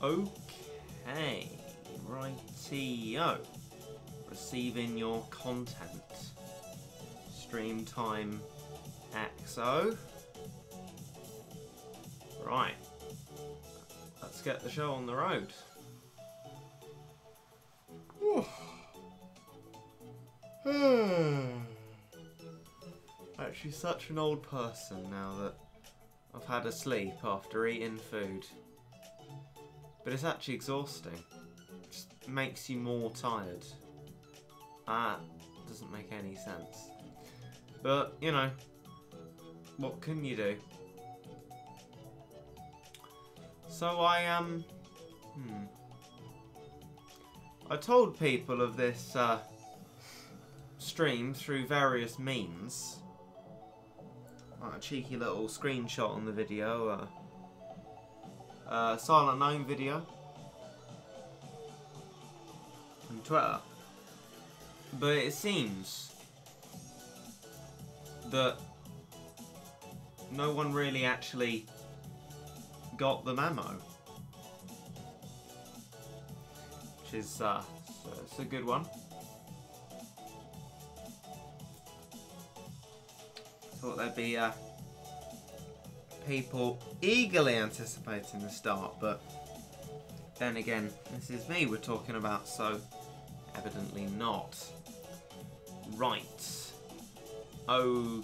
Okay, rightio. Receiving your content. Stream time XO. Right. Let's get the show on the road. Actually, such an old person now that I've had a sleep after eating food. But it's actually exhausting. It just makes you more tired. That doesn't make any sense. But, you know, what can you do? So I told people of this stream through various means. Like a cheeky little screenshot on the video, Silent Gnome video on Twitter. But it seems that no one really actually got the memo, which is it's a good one. Thought there'd be people eagerly anticipating the start, but then again, this is me we're talking about, so evidently not. Right. Okay.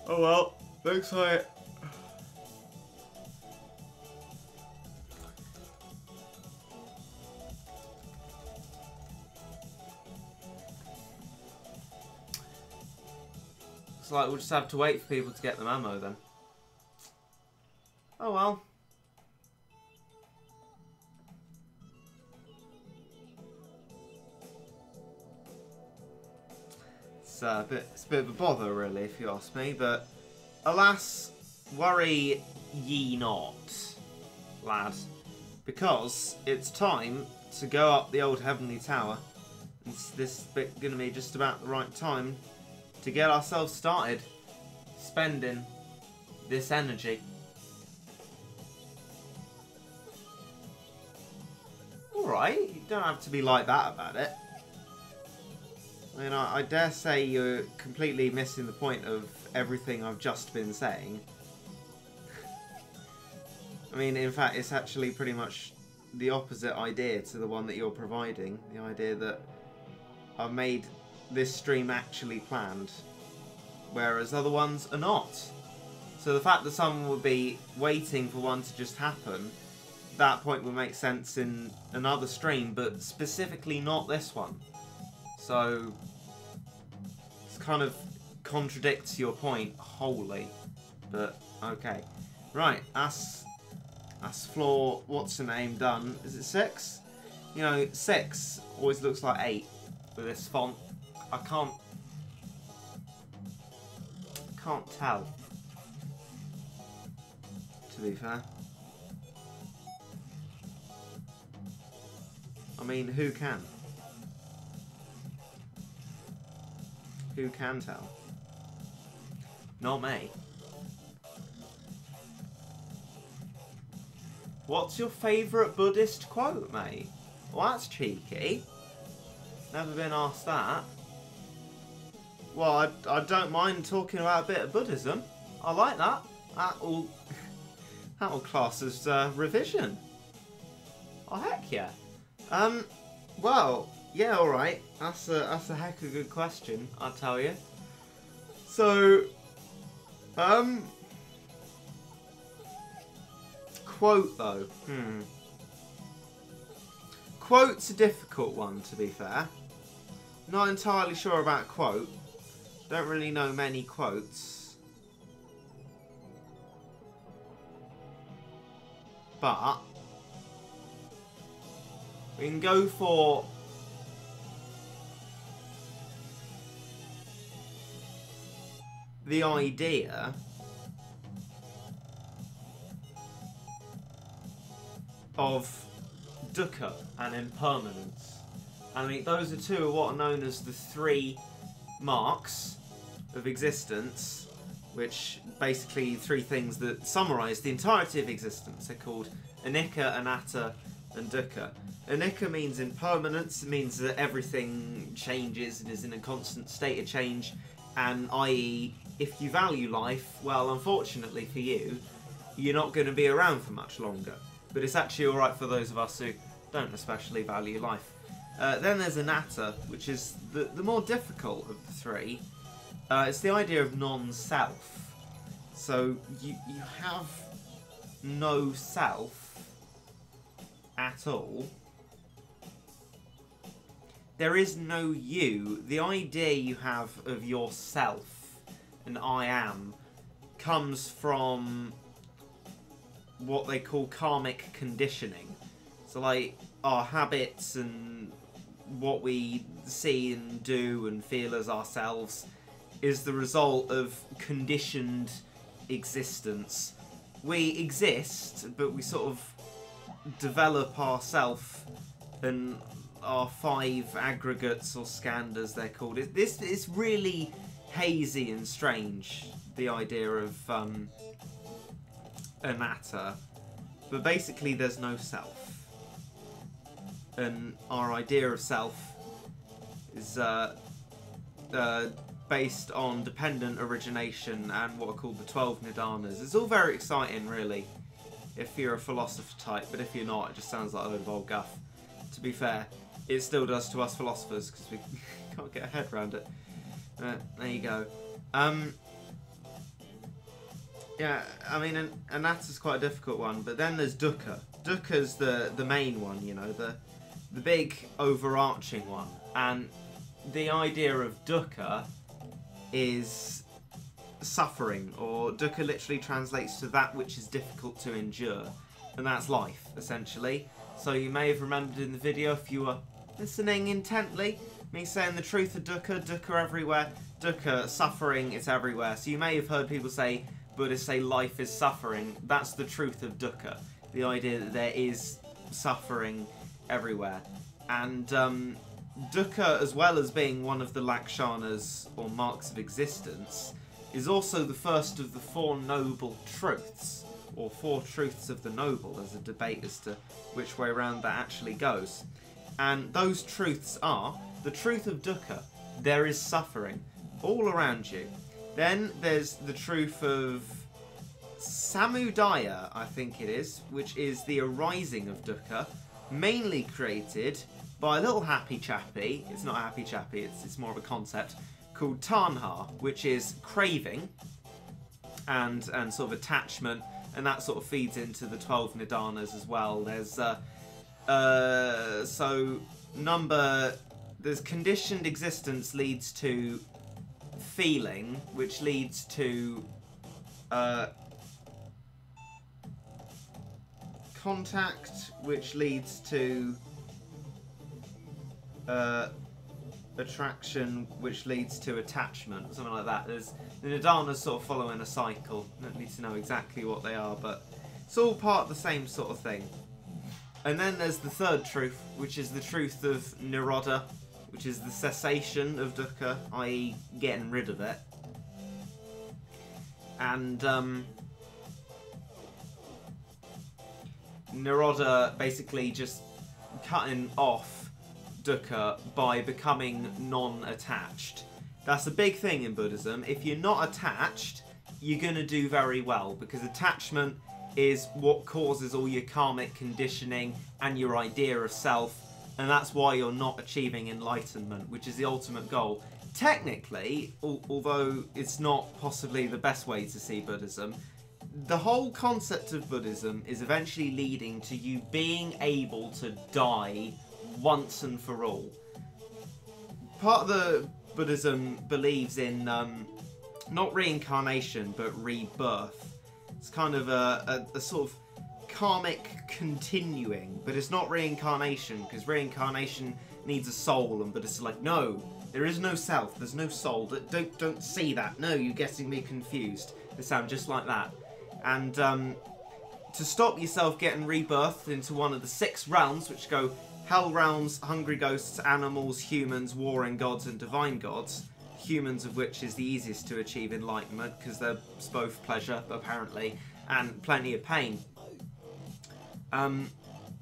Oh well, looks like we'll just have to wait for people to get the memo then. Oh well. It's a bit of a bother really, if you ask me, but alas, worry ye not, lad, because it's time to go up the old heavenly tower. It's this bit going to be just about the right time to get ourselves started spending this energy. Alright, you don't have to be like that about it. I mean, I dare say you're completely missing the point of everything I've just been saying. I mean, in fact, it's actually pretty much the opposite idea to the one that you're providing. The idea that I've made this stream actually planned, whereas other ones are not. So the fact that someone would be waiting for one to just happen, that point would make sense in another stream, but specifically not this one. So it kind of contradicts your point wholly, but okay. Right, that's floor, what's the name, done. Is it 6? You know, 6 always looks like 8 with this font. I can't tell, to be fair. I mean, who can? Who can tell? Not me. What's your favourite Buddhist quote, mate? Well, that's cheeky. Never been asked that. Well, I don't mind talking about a bit of Buddhism. I like that. That'll class as revision. Oh, heck yeah. Well, yeah, alright. That's a heck of a good question, I'll tell you. So, quote, though. Quote's a difficult one, to be fair. Not entirely sure about quote. Don't really know many quotes. But we can go for the idea of dukkha and impermanence. I mean, those are two of what are known as the 3 marks of existence, which basically three things that summarise the entirety of existence. They're called anicca, anatta, and dukkha. Anicca means impermanence. It means that everything changes and is in a constant state of change, and i.e. if you value life, well, unfortunately for you, you're not going to be around for much longer. But it's actually alright for those of us who don't especially value life. Then there's anatta, which is the more difficult of the three. It's the idea of non-self. So you have no self at all. There is no you. The idea you have of yourself and I am comes from what they call karmic conditioning. So like our habits and what we see and do and feel as ourselves is the result of conditioned existence. We exist, but we sort of develop ourself and our 5 aggregates or skandhas they're called. This is really hazy and strange, the idea of anatta, but basically there's no self. And our idea of self is based on dependent origination and what are called the 12 nidanas. It's all very exciting, really, if you're a philosopher type, but if you're not, it just sounds like a load of old guff. To be fair, it still does to us philosophers, because we can't get a head around it. There you go. Yeah, I mean, anatta's quite a difficult one, but then there's dukkha. Dukkha's the main one, you know, the big overarching one. And the idea of dukkha is suffering, or dukkha literally translates to that which is difficult to endure, and that's life, essentially. So you may have remembered in the video, if you were listening intently, me saying the truth of dukkha everywhere, dukkha, suffering, it's everywhere. So you may have heard people say, Buddhists say life is suffering. That's the truth of dukkha, the idea that there is suffering everywhere. And dukkha, as well as being one of the lakshanas, or marks of existence, is also the first of the 4 noble truths, or 4 truths of the noble. There's a debate as to which way around that actually goes. And those truths are the truth of dukkha. There is suffering all around you. Then there's the truth of samudaya, I think it is, which is the arising of dukkha, mainly created by a little happy chappy. It's not a happy chappy, it's more of a concept called tanha, which is craving and sort of attachment, and that sort of feeds into the 12 nidanas as well. There's there's conditioned existence leads to feeling, which leads to contact, which leads to attraction, which leads to attachment, something like that. There's the nidanas sort of following a cycle. You don't need to know exactly what they are, but it's all part of the same sort of thing. And then there's the third truth, which is the truth of nirodha, which is the cessation of dukkha, i.e. getting rid of it. And nirodha basically just cutting off dukkha by becoming non-attached. That's a big thing in Buddhism. If you're not attached, you're going to do very well, because attachment is what causes all your karmic conditioning and your idea of self, and that's why you're not achieving enlightenment, which is the ultimate goal. Technically, although it's not possibly the best way to see Buddhism, the whole concept of Buddhism is eventually leading to you being able to die once and for all. Part of the Buddhism believes in not reincarnation, but rebirth. It's kind of a sort of karmic continuing, but it's not reincarnation, because reincarnation needs a soul, and Buddhists are like, no, there is no self, there's no soul, don't see that, no, you're getting me confused. They sound just like that. And to stop yourself getting rebirthed into one of the 6 realms, which go hell realms, hungry ghosts, animals, humans, warring gods, and divine gods. humans of which is the easiest to achieve enlightenment, because there's both pleasure, apparently, and plenty of pain.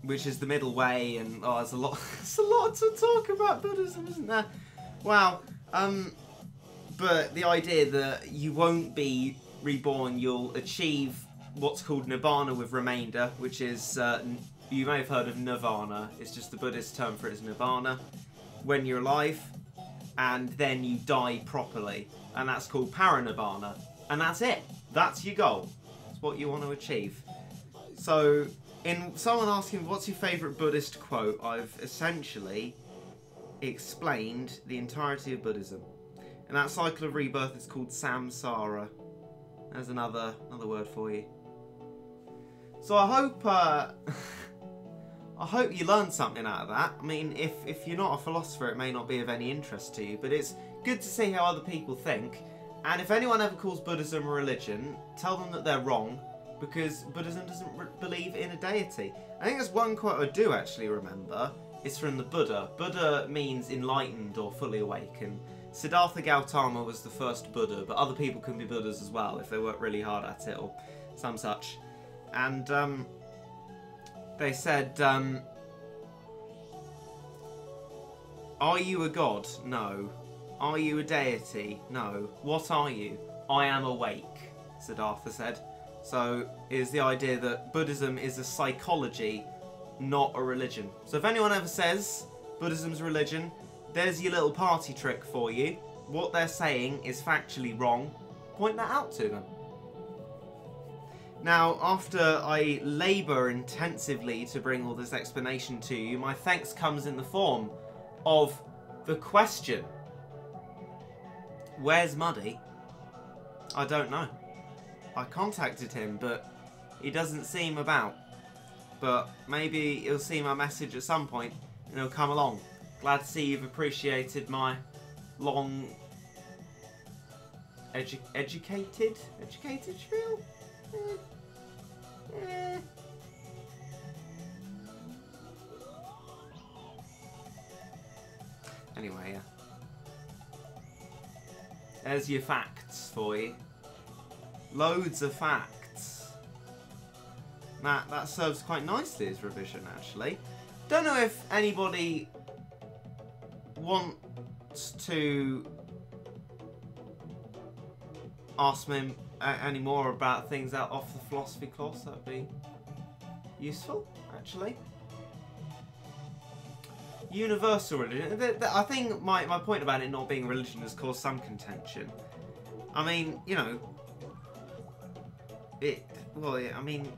Which is the middle way, and there's a lot to talk about Buddhism, isn't there? Wow. But the idea that you won't be reborn, you'll achieve what's called nibbana with remainder, which is, you may have heard of nirvana, it's just the Buddhist term for it is nibbana, when you're alive, and then you die properly, and that's called paranibbana, and that's it. That's your goal. It's what you want to achieve. So, in someone asking what's your favourite Buddhist quote, I've essentially explained the entirety of Buddhism. And that cycle of rebirth is called samsara. There's another word for you. So I hope you learned something out of that. I mean, if you're not a philosopher, it may not be of any interest to you, but it's good to see how other people think. And if anyone ever calls Buddhism a religion, tell them that they're wrong, because Buddhism doesn't believe in a deity. I think there's one quote I do actually remember. It's from the Buddha. Buddha means enlightened or fully awake, and Siddhartha Gautama was the first Buddha, but other people can be Buddhas as well if they work really hard at it or some such. And they said, are you a god? No. Are you a deity? No. What are you? I am awake, Siddhartha said. So, is the idea that Buddhism is a psychology, not a religion. So if anyone ever says Buddhism's a religion, there's your little party trick for you. What they're saying is factually wrong. Point that out to them. Now, after I labour intensively to bring all this explanation to you, my thanks comes in the form of the question. Where's Muddy? I don't know. I contacted him, but he doesn't seem about. But maybe he'll see my message at some point and he'll come along. Glad to see you've appreciated my long educated spiel? Anyway, yeah. There's your facts for you. Loads of facts. That serves quite nicely as revision, actually. Don't know if anybody wants to ask me any more about things out off the philosophy class. That would be useful, actually. Universal religion. I think my point about it not being religion has caused some contention. I mean, you know, well, yeah, I mean,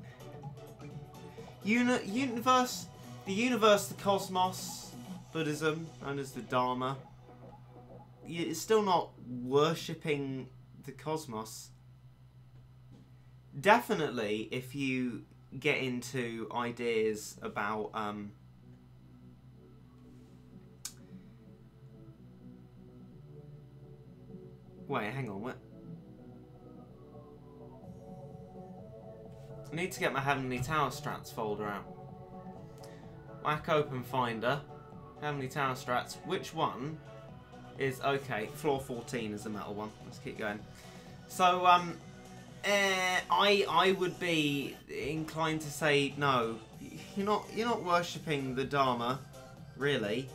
the universe, the cosmos, Buddhism, known as the Dharma, it's still not worshipping the cosmos. Definitely, if you get into ideas about wait, hang on, what? I need to get my Heavenly Tower Strats folder out. Whack open Finder, Heavenly Tower Strats. Which one is okay? Floor 14 is the metal one. Let's keep going. So, I would be inclined to say no. You're not worshipping the Dharma, really.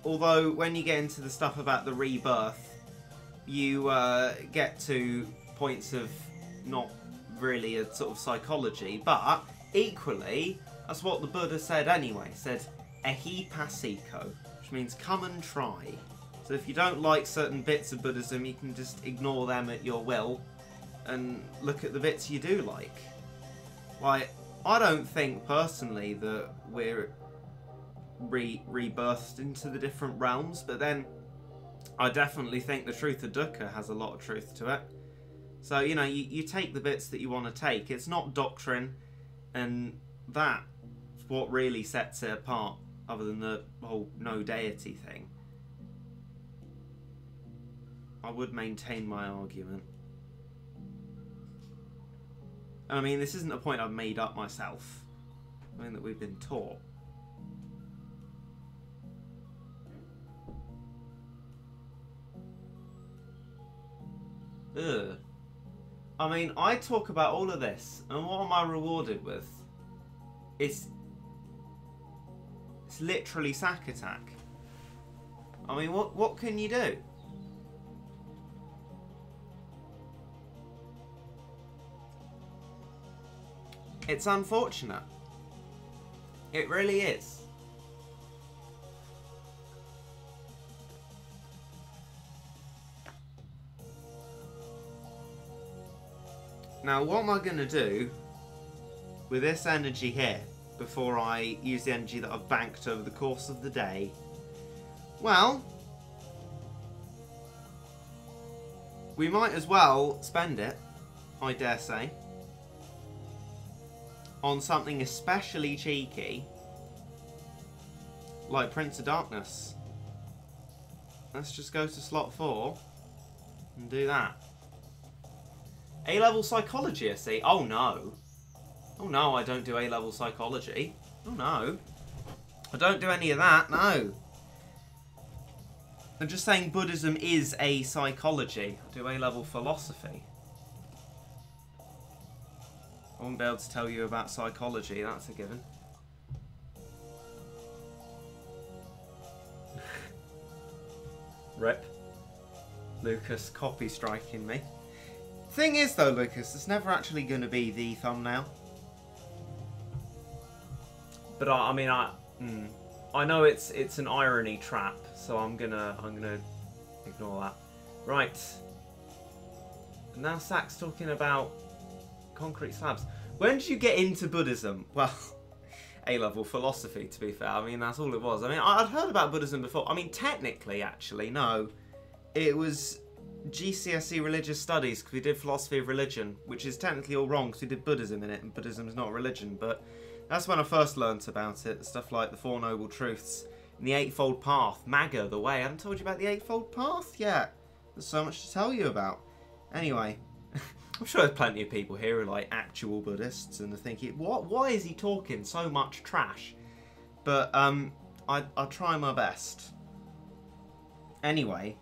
Although when you get into the stuff about the rebirth, you get to points of not really a sort of psychology, but equally, that's what the Buddha said anyway. He said, ehi passiko, which means come and try. So if you don't like certain bits of Buddhism, you can just ignore them at your will and look at the bits you do like. Like, I don't think personally that we're rebirthed into the different realms, but then I definitely think the truth of dukkha has a lot of truth to it. So, you know, you take the bits that you want to take. It's not doctrine, and that's what really sets it apart, other than the whole no deity thing. I would maintain my argument. I mean, this isn't a point I've made up myself. I mean, that we've been taught. Ugh. I mean, I talk about all of this, and what am I rewarded with? It's literally sack attack. I mean, what can you do? It's unfortunate. It really is. Now, what am I going to do with this energy here before I use the energy that I've banked over the course of the day? Well, we might as well spend it, I dare say, on something especially cheeky, like Prince of Darkness. Let's just go to slot 4 and do that. A-level psychology, I see. Oh no. Oh no, I don't do A-level psychology. Oh no. I don't do any of that, no. I'm just saying Buddhism is a psychology. I do A-level philosophy. I won't be able to tell you about psychology, that's a given. Rip. Lucas copy striking me. Thing is though, Lucas, it's never actually going to be the thumbnail. But I mean, I know it's an irony trap, so I'm gonna ignore that. Right. Now Sack's talking about concrete slabs. When did you get into Buddhism? Well, A-level philosophy, to be fair. I mean, that's all it was. I mean, I'd heard about Buddhism before. I mean, technically, actually, no. It was GCSE religious studies, because we did philosophy of religion, which is technically all wrong, because we did Buddhism in it, and Buddhism is not a religion. But that's when I first learnt about it. Stuff like the Four Noble Truths, and the Eightfold Path, Magga, the Way. I haven't told you about the Eightfold Path yet. There's so much to tell you about. Anyway. I'm sure there's plenty of people here who are like actual Buddhists and are thinking, why is he talking so much trash? But I'll try my best. Anyway,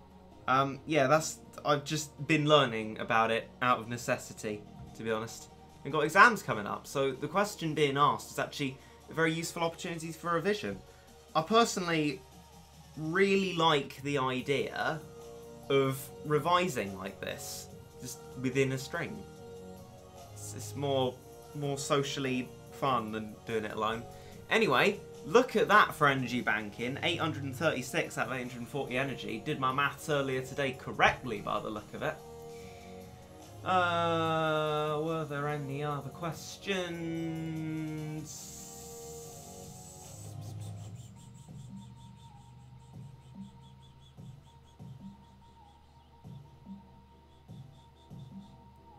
yeah, I've just been learning about it out of necessity, to be honest. And got exams coming up, so the question being asked is actually a very useful opportunity for revision. I personally really like the idea of revising like this. Just within a string. It's more socially fun than doing it alone. Anyway, look at that for energy banking. 836 out of 840 energy. Did my maths earlier today correctly by the look of it. Were there any other questions?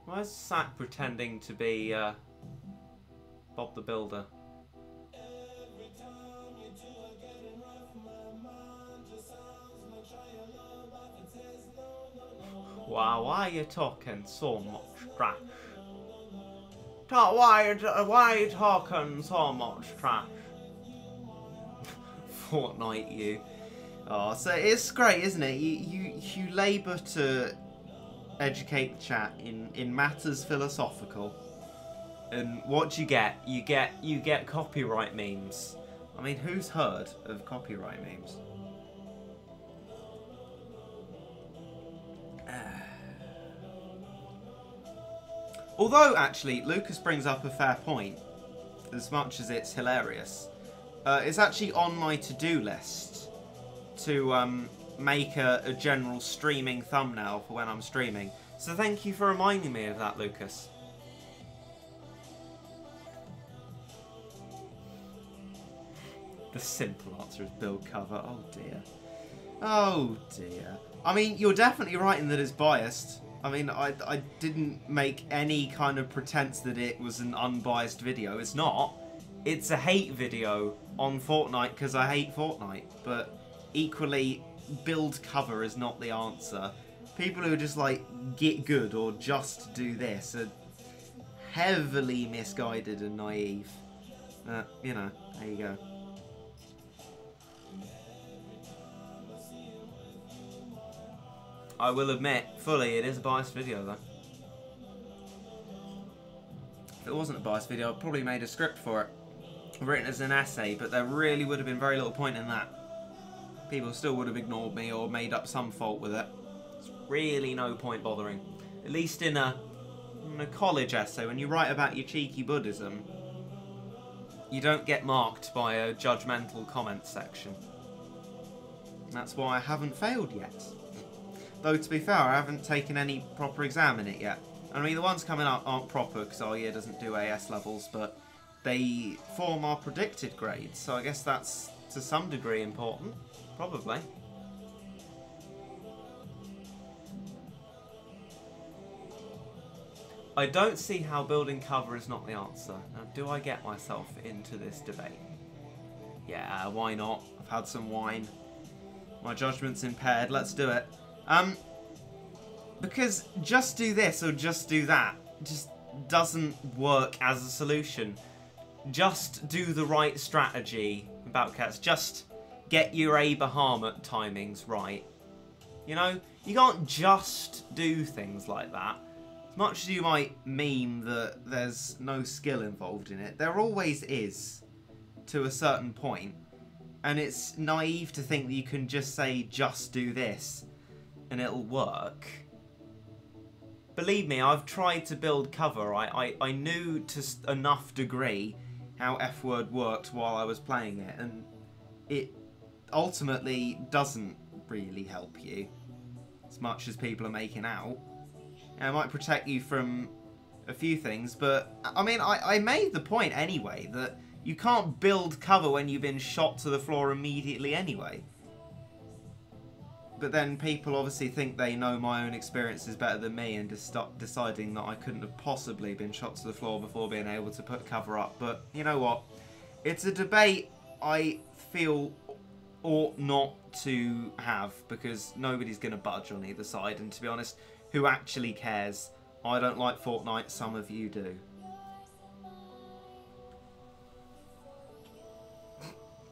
Why is Sack pretending to be Bob the Builder? Wow, why are you talking so much trash? Why are you talking so much trash? Fortnite, you. Oh, so it's great, isn't it? You labour to educate the chat in matters philosophical, and what do you get? You get copyright memes. I mean, who's heard of copyright memes? Although, actually, Lucas brings up a fair point, as much as it's hilarious. It's actually on my to-do list to make a general streaming thumbnail for when I'm streaming. So thank you for reminding me of that, Lucas. The simple answer is build cover. Oh dear. Oh dear. I mean, you're definitely right in that it's biased. I mean, I didn't make any kind of pretense that it was an unbiased video. It's not. It's a hate video on Fortnite because I hate Fortnite. But equally, build cover is not the answer. People who are just like, get good or just do this are heavily misguided and naive. You know, there you go. I will admit, fully, it is a biased video, though. If it wasn't a biased video, I'd probably made a script for it. Written as an essay, but there really would have been very little point in that. People still would have ignored me or made up some fault with it. There's really no point bothering. At least in a college essay, when you write about your cheeky Buddhism, you don't get marked by a judgmental comment section. That's why I haven't failed yet. Though, to be fair, I haven't taken any proper exam in it yet. I mean, the ones coming up aren't proper because our year doesn't do AS levels, but they form our predicted grades, so I guess that's to some degree important. Probably. I don't see how building cover is not the answer. Now, do I get myself into this debate? Yeah, why not? I've had some wine. My judgment's impaired. Let's do it. Because just do this or just do that just doesn't work as a solution. Just do the right strategy about cats. Just get your Abraham timings right. You know, you can't just do things like that. As much as you might meme that there's no skill involved in it, there always is to a certain point. And it's naive to think that you can just say, just do this, and it'll work. Believe me, I've tried to build cover. I knew to enough degree how F-word worked while I was playing it, and it ultimately doesn't really help you as much as people are making out. It might protect you from a few things, but I mean, I made the point anyway that you can't build cover when you've been shot to the floor immediately anyway. But then people obviously think they know my own experiences better than me and just stop deciding that I couldn't have possibly been shot to the floor before being able to put cover up. But you know what? It's a debate I feel ought not to have because nobody's going to budge on either side. And to be honest, who actually cares? I don't like Fortnite, some of you do.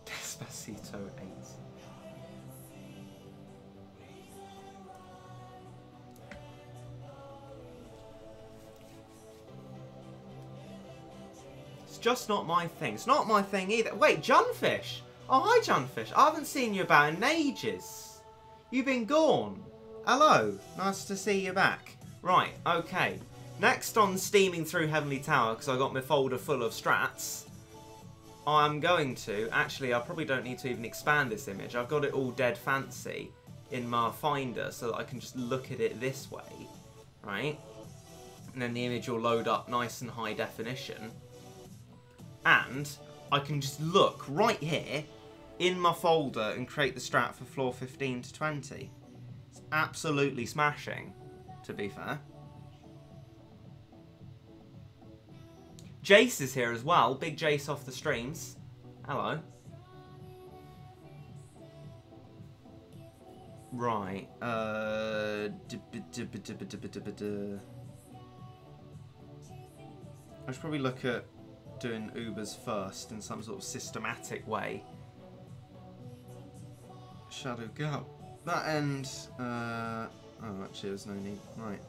Despacito 8. It's just not my thing. It's not my thing either. Wait, Junfish! Oh, hi, Junfish. I haven't seen you about in ages. You've been gone. Hello. Nice to see you back. Right, okay. Next on Steaming Through Heavenly Tower, because I got my folder full of strats, I'm going to... Actually, I probably don't need to even expand this image. I've got it all dead fancy in my Finder so that I can just look at it this way, right? And then the image will load up nice and high definition. And I can just look right here in my folder and create the strat for floor 15 to 20. It's absolutely smashing, to be fair. Jace is here as well. Big Jace off the streams. Hello. Right. I should probably look at doing Ubers first in some sort of systematic way. Shadow Girl. That end... oh, actually, there's no need. Right.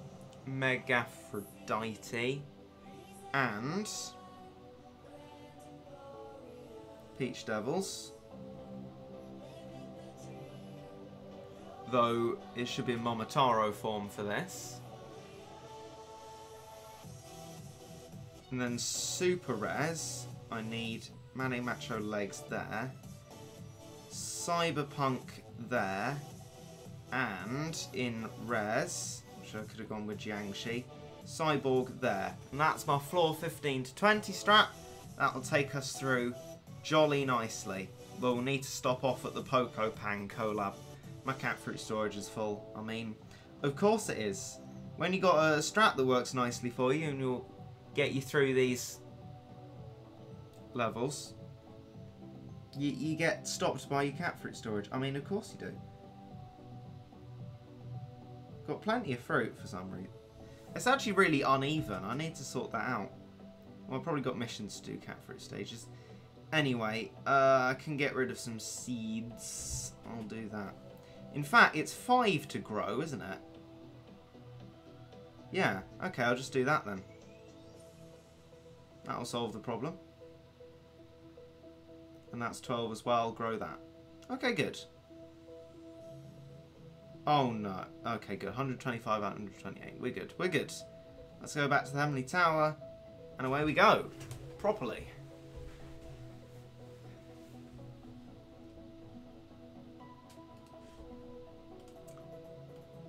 Megaphrodite. And... Peach Devils. Though, it should be in Momotaro form for this. And then Super Res, I need Mane Macho Legs there. Cyberpunk there. And in Res, which I could have gone with Jiangxi, Cyborg there. And that's my floor 15 to 20 strat. That'll take us through jolly nicely. But we'll need to stop off at the Poco Pang collab. My cat fruit storage is full. I mean, of course it is. When you got a strat that works nicely for you and you'll get you through these levels, you get stopped by your cat fruit storage. I mean, of course you do. Got plenty of fruit for some reason. It's actually really uneven. I need to sort that out. Well, I've probably got missions to do cat fruit stages. Anyway, I can get rid of some seeds. I'll do that. In fact, it's 5 to grow, isn't it? Yeah, okay, I'll just do that then. That'll solve the problem. And that's 12 as well, grow that. Okay, good. Oh no, okay, good. 125 out of 128, we're good, we're good. Let's go back to the Heavenly Tower, and away we go, properly.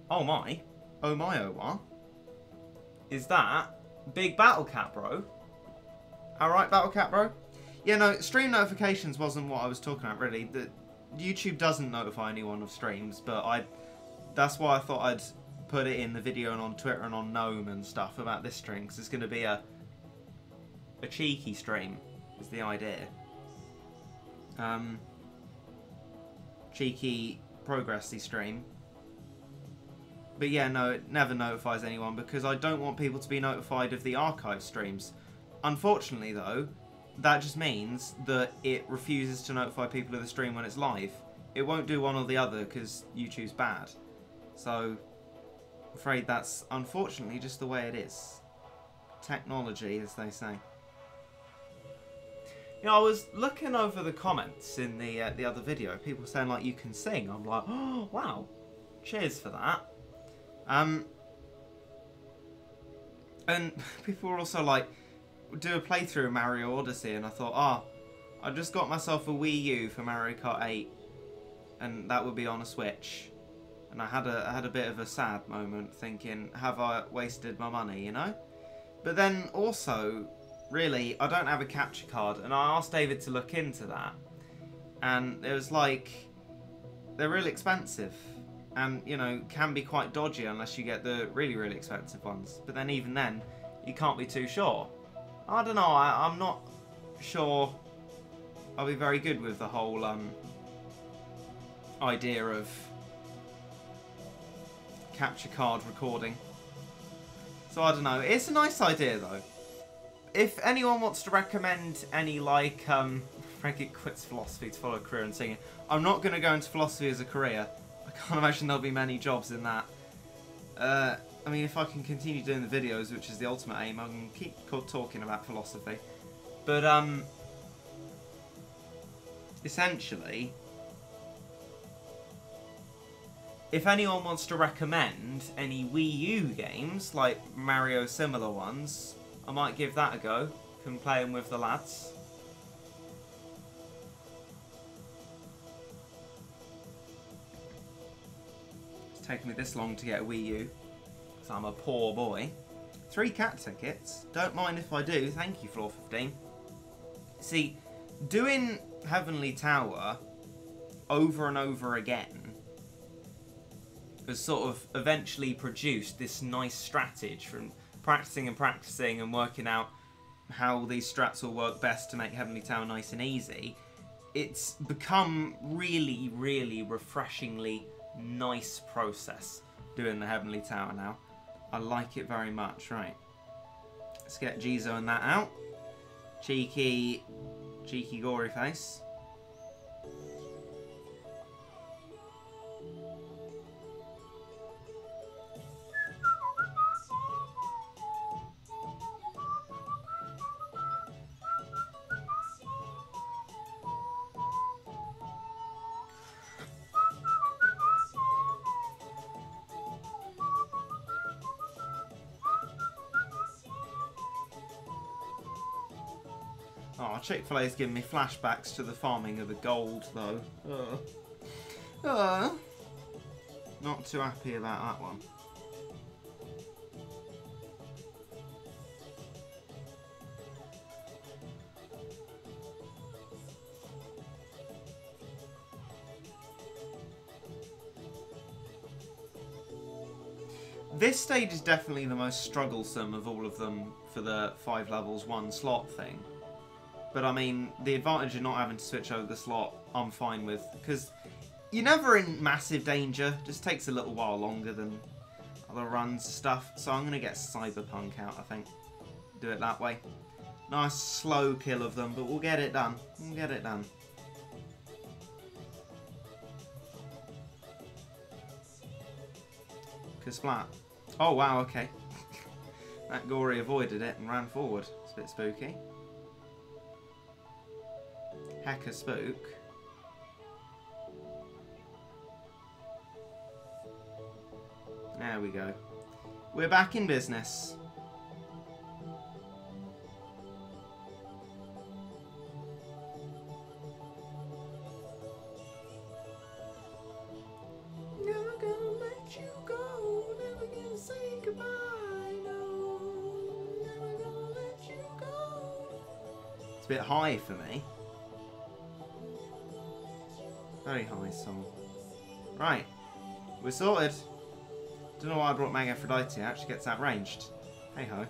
Oh my, oh my, oh what? Is that big battle cat, bro? Alright, battle cat, bro? Yeah, no, stream notifications wasn't what I was talking about, really. The YouTube doesn't notify anyone of streams, but that's why I thought I'd put it in the video and on Twitter and on Gnome and stuff about this stream, because it's going to be a cheeky stream, is the idea. Cheeky, progressy stream. But yeah, no, it never notifies anyone because I don't want people to be notified of the archive streams. Unfortunately, though, that just means that it refuses to notify people of the stream when it's live. It won't do one or the other because YouTube's bad. So, I'm afraid that's unfortunately just the way it is. Technology, as they say. You know, I was looking over the comments in the other video. People saying, like, you can sing. I'm like, oh, wow. Cheers for that. And people were also like, do a playthrough of Mario Odyssey, and I thought, I just got myself a Wii U for Mario Kart 8, and that would be on a Switch. And I had a bit of a sad moment, thinking, have I wasted my money, you know? But then also, really, I don't have a capture card, and I asked David to look into that, and it was like, they're really expensive. And, you know, can be quite dodgy unless you get the really, really expensive ones. But then even then, you can't be too sure. I don't know, I'm not sure I'll be very good with the whole idea of capture card recording. So I don't know, it's a nice idea though. If anyone wants to recommend any, like, Frank quits philosophy to follow a career in singing, I'm not going to go into philosophy as a career. I can't imagine there'll be many jobs in that. I mean, if I can continue doing the videos, which is the ultimate aim, I can keep talking about philosophy. But, essentially, if anyone wants to recommend any Wii U games, like Mario similar ones, I might give that a go. Can play them with the lads. Taken me this long to get a Wii U, because I'm a poor boy. 3 cat tickets. Don't mind if I do. Thank you, Floor 15. See, doing Heavenly Tower over and over again has sort of eventually produced this nice strategy from practicing and working out how these strats will work best to make Heavenly Tower nice and easy. It's become really, really refreshingly nice process doing the Heavenly Tower now. I like it very much. Right, let's get Jizo and that out. Cheeky gory face. Oh, Chick-fil-A's giving me flashbacks to the farming of the gold, though. Not too happy about that one. This stage is definitely the most strugglesome of all of them for the 5 levels 1 slot thing. But I mean, the advantage of not having to switch over the slot, I'm fine with, because you're never in massive danger. It just takes a little while longer than other runs and stuff. So I'm going to get Cyberpunk out, I think. Do it that way. Nice slow kill of them, but we'll get it done. We'll get it done. Splat. Oh wow, okay. That gory avoided it and ran forward. It's a bit spooky. Heck a spook. There we go. We're back in business. Never gonna let you go. Never gonna say goodbye. No. Never gonna let you go. It's a bit high for me. Very high song. Right. We're sorted. Don't know why I brought Mag Aphrodite, it actually gets outranged. Hey ho.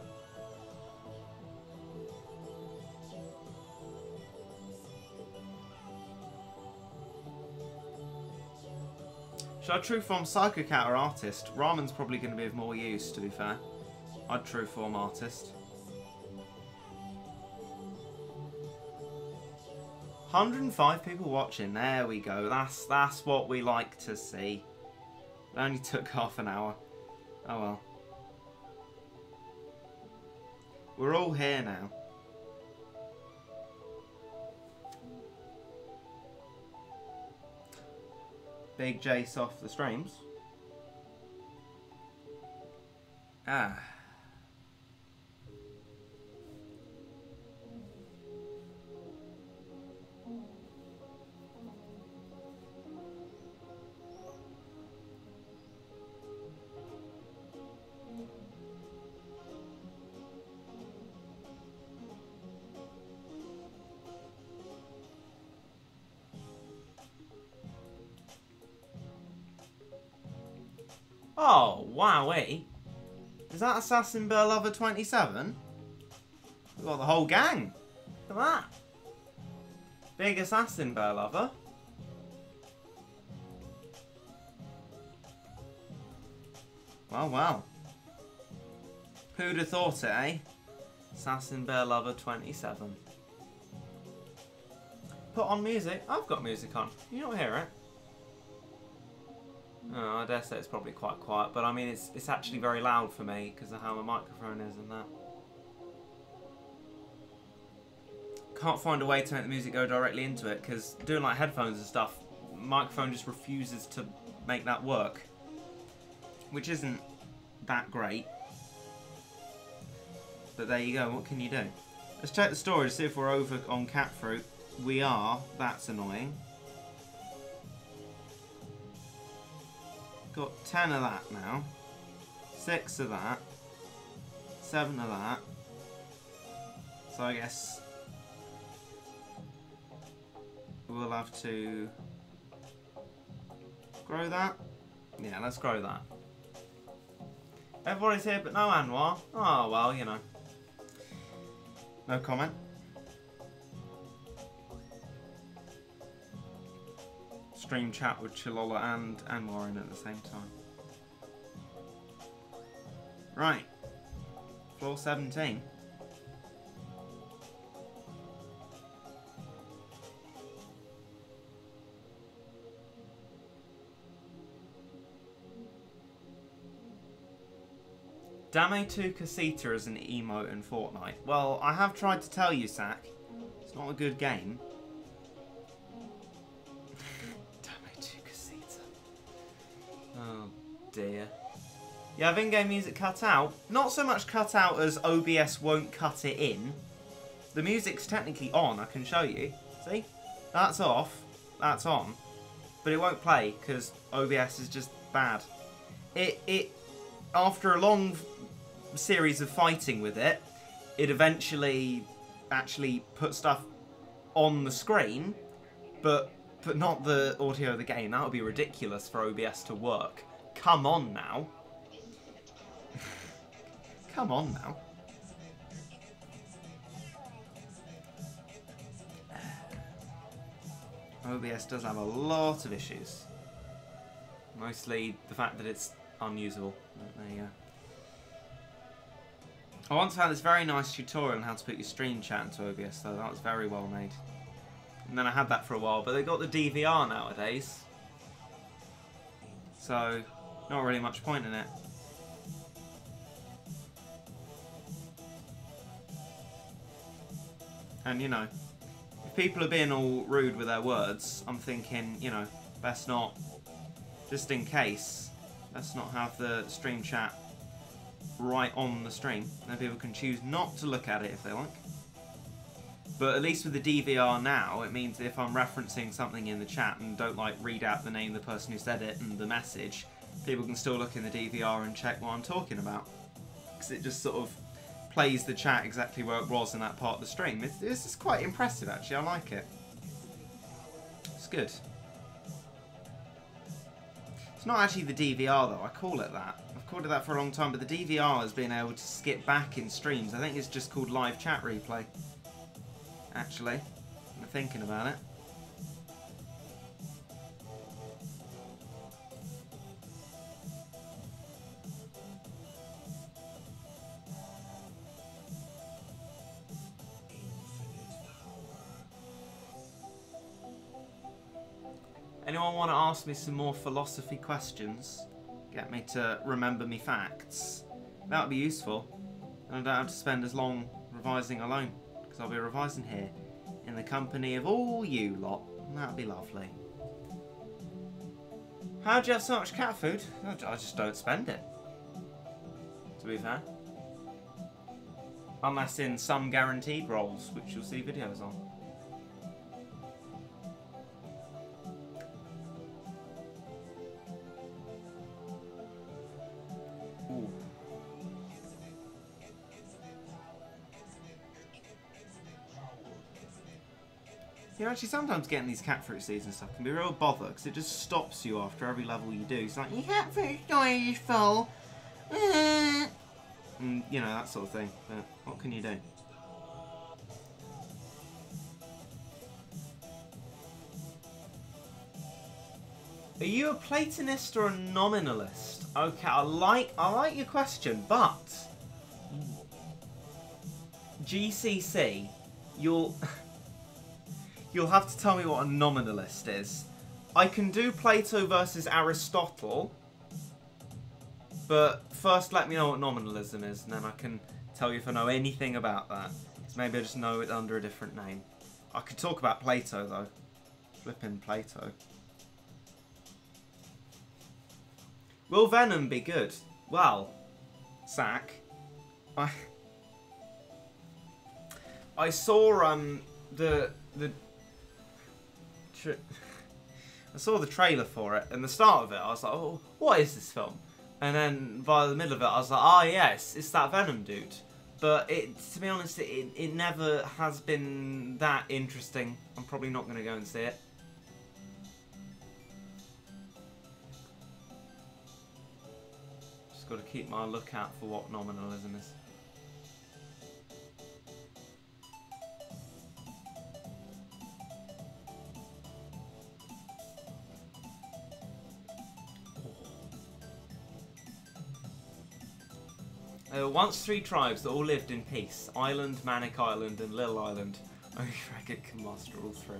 Should I true form Psycho Cat or Artist? Ramen's probably going to be of more use, to be fair. I'd true form Artist. 105 people watching, there we go. That's what we like to see. It only took half an hour. Oh well. We're all here now. Big Jace off the streams. Ah. Oh, wowee. Is that Assassin Bear Lover 27? We've got the whole gang. Look at that. Big Assassin Bear Lover. Well, well. Who'd have thought it, eh? Assassin Bear Lover 27. Put on music. I've got music on. You don't hear it? Oh, I dare say it's probably quite quiet, but I mean it's actually very loud for me because of how my microphone is and that. Can't find a way to make the music go directly into it because doing like headphones and stuff, microphone just refuses to make that work, which isn't that great. But there you go. What can you do? Let's check the storage, see if we're over on cat fruit. We are. That's annoying. Got 10 of that now, 6 of that, 7 of that, so I guess we'll have to grow that. Yeah, let's grow that. Everybody's here but no Anwar. Oh well, you know. No comment. Stream chat with Chilola and Anwar in at the same time. Right. Floor 17. Dame tu Casita is an emote in Fortnite. Well, I have tried to tell you, Sack. It's not a good game. Oh dear. You have in-game music cut out. Not so much cut out as OBS won't cut it in. The music's technically on, I can show you. See? That's off, that's on. But it won't play because OBS is just bad. It after a long series of fighting with it, it eventually actually put stuff on the screen, but not the audio of the game. That would be ridiculous for OBS to work. Come on now. Come on now. OBS does have a lot of issues. Mostly the fact that it's unusable. But there you go. I once found this very nice tutorial on how to put your stream chat into OBS, though. That was very well made. And then I had that for a while, but they got the DVR nowadays. So, not really much point in it. And, you know, if people are being all rude with their words, I'm thinking, you know, best not, just in case, let's not have the stream chat right on the stream. Then people can choose not to look at it if they like. But at least with the DVR now, it means if I'm referencing something in the chat and don't like read out the name of the person who said it and the message, people can still look in the DVR and check what I'm talking about. Because it just sort of plays the chat exactly where it was in that part of the stream. It's just quite impressive, actually. I like it. It's good. It's not actually the DVR, though. I call it that. I've called it that for a long time, but the DVR has been able to skip back in streams. I think it's just called live chat replay. Actually, I'm thinking about it. Anyone want to ask me some more philosophy questions? Get me to remember me facts? That would be useful. And I don't have to spend as long revising alone. Because I'll be revising here in the company of all you lot. And that'd be lovely. How do you have so much cat food? I just don't spend it. To be fair. Unless in some guaranteed roles, which you'll see videos on. You know, actually, sometimes getting these cat fruit seeds and stuff can be a real bother, because it just stops you after every level you do. It's like, your cat fruit storage is full. And, you know, that sort of thing. But what can you do? Are you a Platonist or a nominalist? Okay, I like your question, but GCC, you'll have to tell me what a nominalist is. I can do Plato versus Aristotle, but first let me know what nominalism is, and then I can tell you if I know anything about that. So maybe I just know it under a different name. I could talk about Plato, though. Flipping Plato. Will Venom be good? Well, Sack, I saw I saw the trailer for it, and the start of it, I was like, oh, what is this film? And then by the middle of it, I was like, ah, yes, it's that Venom dude. But to be honest, it never has been that interesting. I'm probably not going to go and see it. Just got to keep my lookout for what nominalism is. There were once 3 tribes that all lived in peace. Island, Manic Island, and Little Island. Only Ragged can master all 3.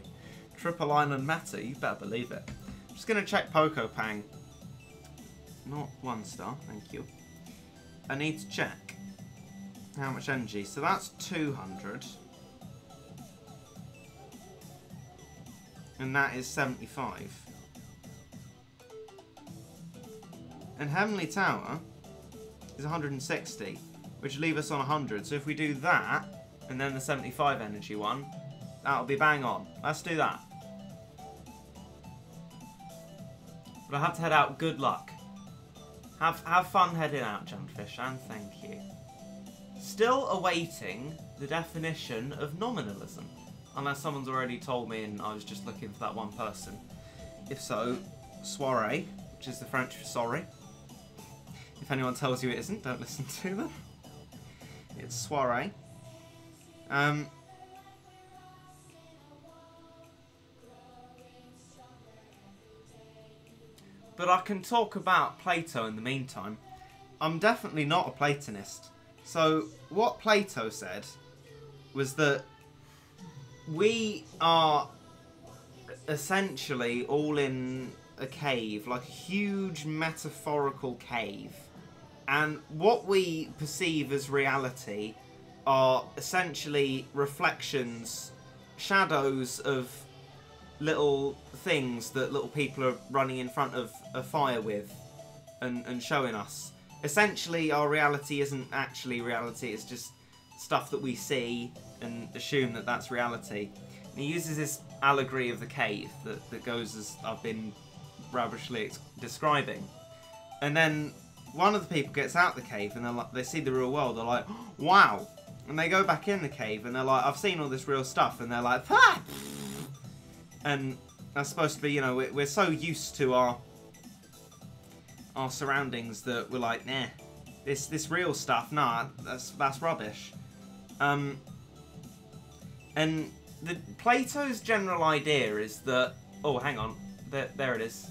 Triple Island Matter, you better believe it. I'm just going to check Poco Pang. Not 1 star, thank you. I need to check how much energy. So that's 200. And that is 75. And Heavenly Tower is 160, which will leave us on 100. So if we do that, and then the 75 energy one, that'll be bang on. Let's do that. But I have to head out. Good luck. Have fun heading out, Jumpfish, and thank you. Still awaiting the definition of nominalism. Unless someone's already told me and I was just looking for that one person. If so, soirée, which is the French for sorry. If anyone tells you it isn't, don't listen to them. It's soirée. But I can talk about Plato in the meantime. I'm definitely not a Platonist. So what Plato said was that we are essentially all in a cave, like a huge metaphorical cave. And what we perceive as reality are essentially reflections, shadows of little things that little people are running in front of a fire with and showing us. Essentially, our reality isn't actually reality, it's just stuff that we see and assume that that's reality. And he uses this allegory of the cave that goes as I've been ravishly describing. And then one of the people gets out the cave and they're like, they see the real world, they're like, wow. And they go back in the cave and they're like, I've seen all this real stuff. And they're like, ah! And that's supposed to be, you know, we're so used to our surroundings that we're like, nah, this real stuff, nah, that's rubbish. And Plato's general idea is that, oh, hang on, there it is.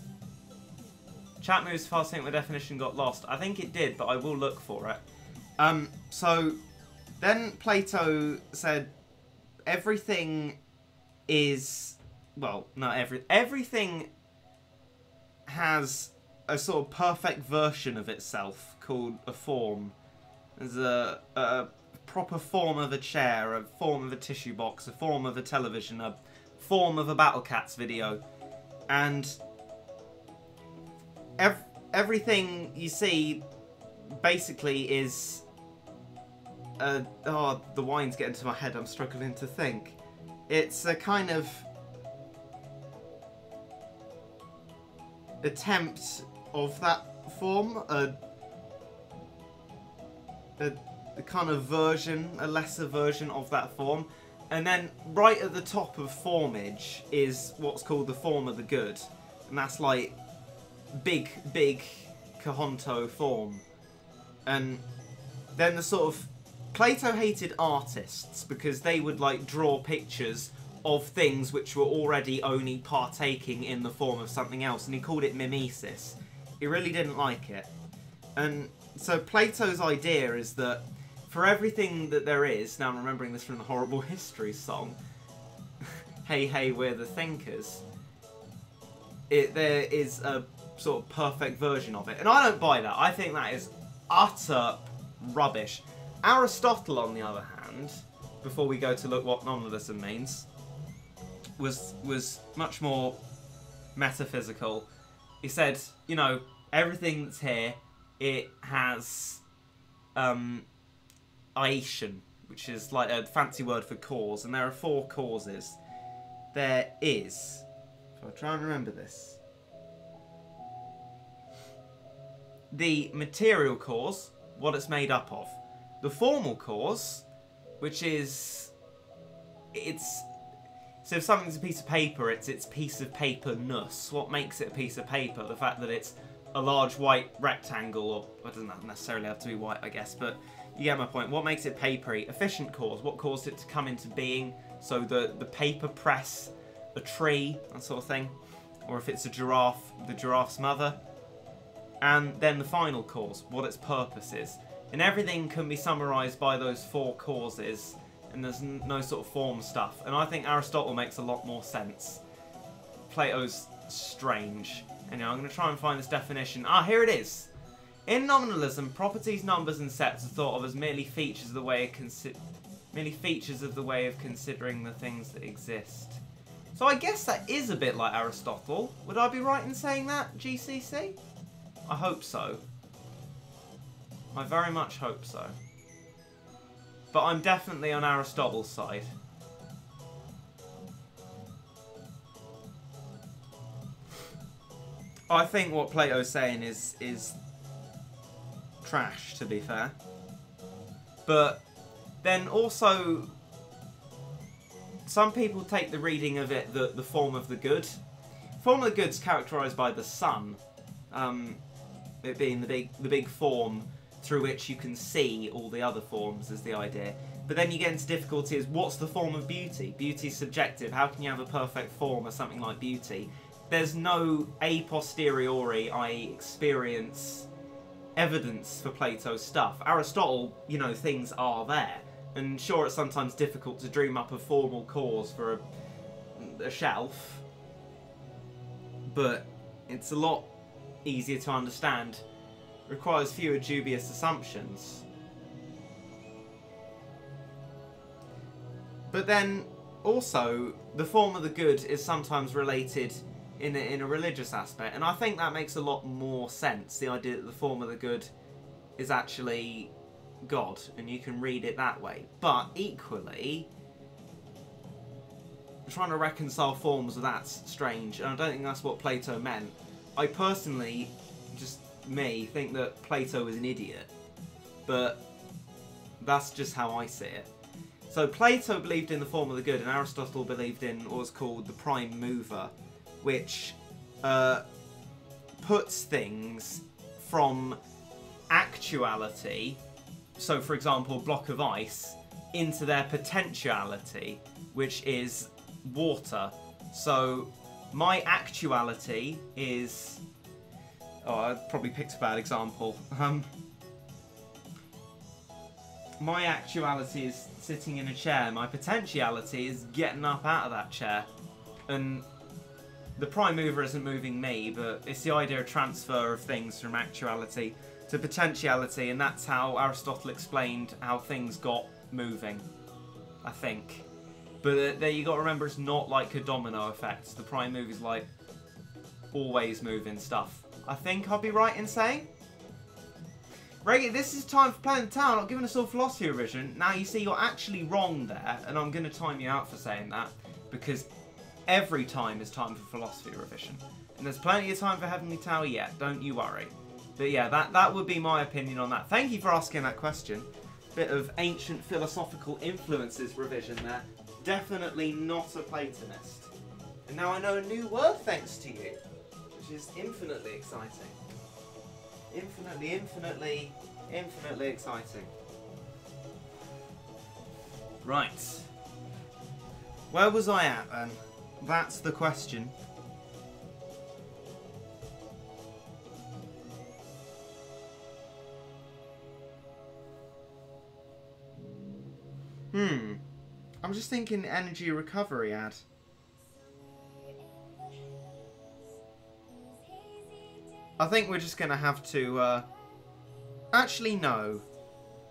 Chat moves fast, I think the definition got lost. I think it did, but I will look for it. So then Plato said everything is, well, not everything has a sort of perfect version of itself called a form. There's a proper form of a chair, a form of a tissue box, a form of a television, a form of a Battle Cats video. And everything you see basically is... oh, the wine's getting to my head, I'm struggling to think. It's a kind of attempt of that form, a kind of version, a lesser version of that form. And then right at the top of formage is what's called the form of the good. And that's like big Kahonto form. And then the sort of... Plato hated artists because they would like draw pictures of things which were already only partaking in the form of something else, and he called it mimesis. He really didn't like it. And so Plato's idea is that for everything that there is, now I'm remembering this from the Horrible History song, hey hey we're the thinkers, there is a sort of perfect version of it. And I don't buy that. I think that is utter rubbish. Aristotle, on the other hand, before we go to look what nominalism means, was much more metaphysical. He said, you know, everything that's here, it has aetion, which is like a fancy word for cause, and there are 4 causes. There is, if I try and remember this, the material cause, what it's made up of. The formal cause, which is, so if something's a piece of paper, it's piece of paper-ness. What makes it a piece of paper? The fact that it's a large white rectangle, or it doesn't necessarily have to be white, I guess, but you get my point. What makes it papery? Efficient cause. What caused it to come into being? So the paper press, a tree, that sort of thing. Or if it's a giraffe, the giraffe's mother. And then the final cause, what its purpose is. And everything can be summarised by those 4 causes, and there's no sort of form stuff. And I think Aristotle makes a lot more sense. Plato's strange. Anyway, I'm going to try and find this definition. Ah, here it is. In nominalism, properties, numbers, and sets are thought of as merely features of the way of considering the things that exist. So I guess that is a bit like Aristotle. Would I be right in saying that, GCC? I hope so. I very much hope so. But I'm definitely on Aristotle's side. I think what Plato's saying is trash, to be fair. But then also, some people take the reading of it, the form of the good. Form of the good's characterised by the sun. It being the big form through which you can see all the other forms is the idea. But then you get into difficulty is what's the form of beauty? Beauty's subjective. How can you have a perfect form of something like beauty? There's no a posteriori, i.e. experience, evidence for Plato's stuff. Aristotle, you know, things are there. And sure, it's sometimes difficult to dream up a formal cause for a shelf. But it's a lot easier to understand. Requires fewer dubious assumptions. But then also the form of the good is sometimes related in a religious aspect, and I think that makes a lot more sense. The idea that the form of the good is actually God, and you can read it that way. But equally, trying to reconcile forms, that's strange, and I don't think that's what Plato meant. I personally, just me, think that Plato is an idiot, but that's just how I see it. So Plato believed in the form of the good, and Aristotle believed in what was called the prime mover, which puts things from actuality, so for example a block of ice, into their potentiality, which is water. So my actuality is... oh, I probably picked a bad example. My actuality is sitting in a chair. My potentiality is getting up out of that chair. And the prime mover isn't moving me, but it's the idea of transfer of things from actuality to potentiality, and that's how Aristotle explained how things got moving, I think. But there you got to remember, it's not like a domino effect. The prime mover is like always moving stuff. I think I'll be right in saying. Reggie, this is time for playing the town, not giving us all philosophy revision. Now you see you're actually wrong there, and I'm going to time you out for saying that, because every time is time for philosophy revision. And there's plenty of time for Heavenly Tower yet, don't you worry. But yeah, that would be my opinion on that. Thank you for asking that question. Bit of ancient philosophical influences revision there. Definitely not a Platonist. And now I know a new word thanks to you, which is infinitely exciting. Infinitely exciting. Right. Where was I at then? That's the question. I'm just thinking energy recovery ad. I think we're just going to have to... actually, no.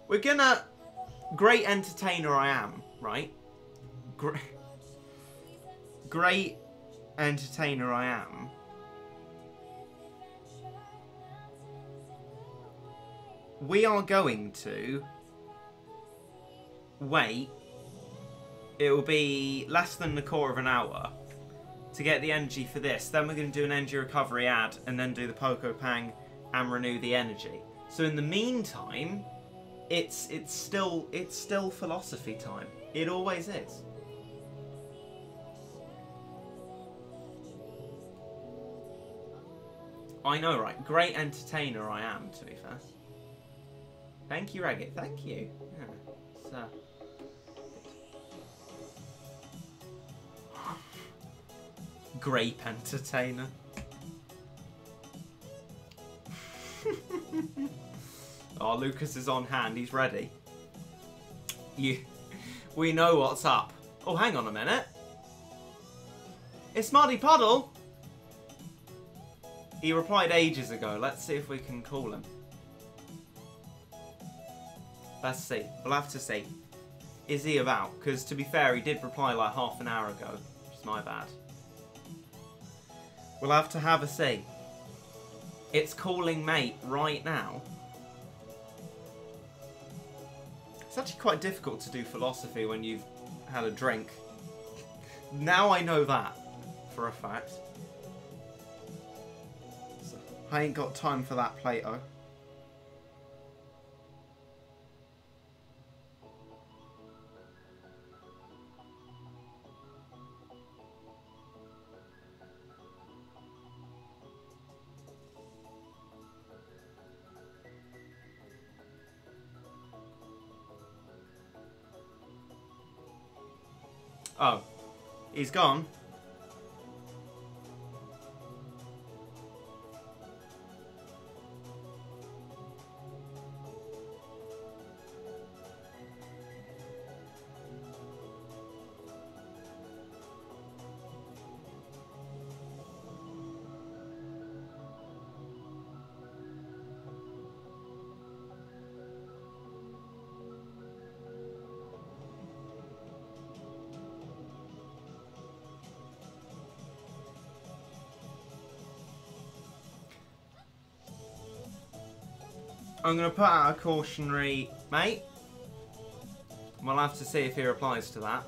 We're going to... Great entertainer I am, right? Great entertainer I am. We are going to... wait. It will be less than a quarter of an hour to get the energy for this. Then we're going to do an energy recovery ad and then do the Poco Pang and renew the energy. So in the meantime, it's still philosophy time. It always is. I know, right? Great entertainer I am, to be fair. Thank you, Reggie. Thank you. Yeah, so. Grape entertainer. Oh, Lucas is on hand. He's ready. We know what's up. Oh, hang on a minute. It's MuddyPuddle. He replied ages ago. Let's see if we can call him. Let's see. We'll have to see. Is he about? Because to be fair, he did reply like half an hour ago. Which is my bad. We'll have to have a see. It's calling mate right now. It's actually quite difficult to do philosophy when you've had a drink. Now I know that for a fact. So, I ain't got time for that, Plato. Oh, he's gone. I'm going to put out a cautionary, mate. We'll have to see if he replies to that.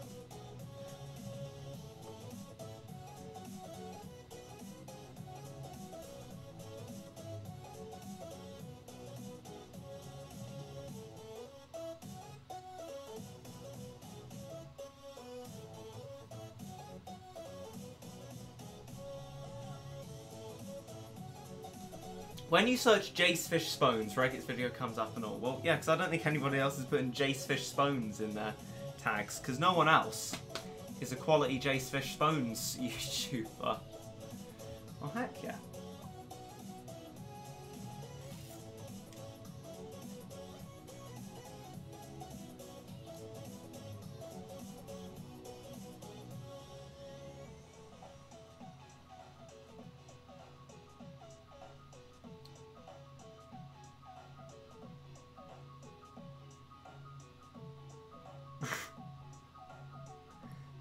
When you search Jace Fish Spoons, Reggit's video comes up and all. Well, yeah, because I don't think anybody else is putting Jace Fish Spoons in their tags, because no one else is a quality Jace Fish Spoons YouTuber. Oh, heck yeah.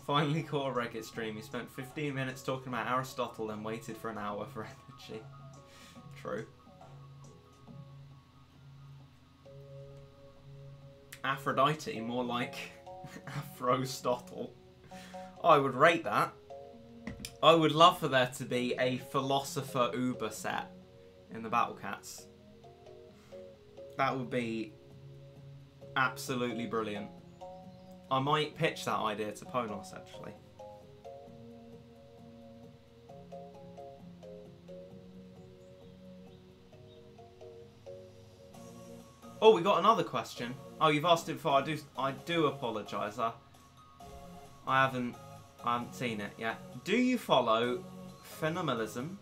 Finally caught a Reggit stream. He spent 15 minutes talking about Aristotle and waited for an hour for energy. True. Aphrodite, more like Aphrostotle. I would rate that. I would love for there to be a Philosopher Uber set in the Battle Cats. That would be absolutely brilliant. I might pitch that idea to Ponos, actually. Oh, we got another question. Oh, you've asked it before. I do apologise. I haven't seen it yet. Do you follow phenomenalism?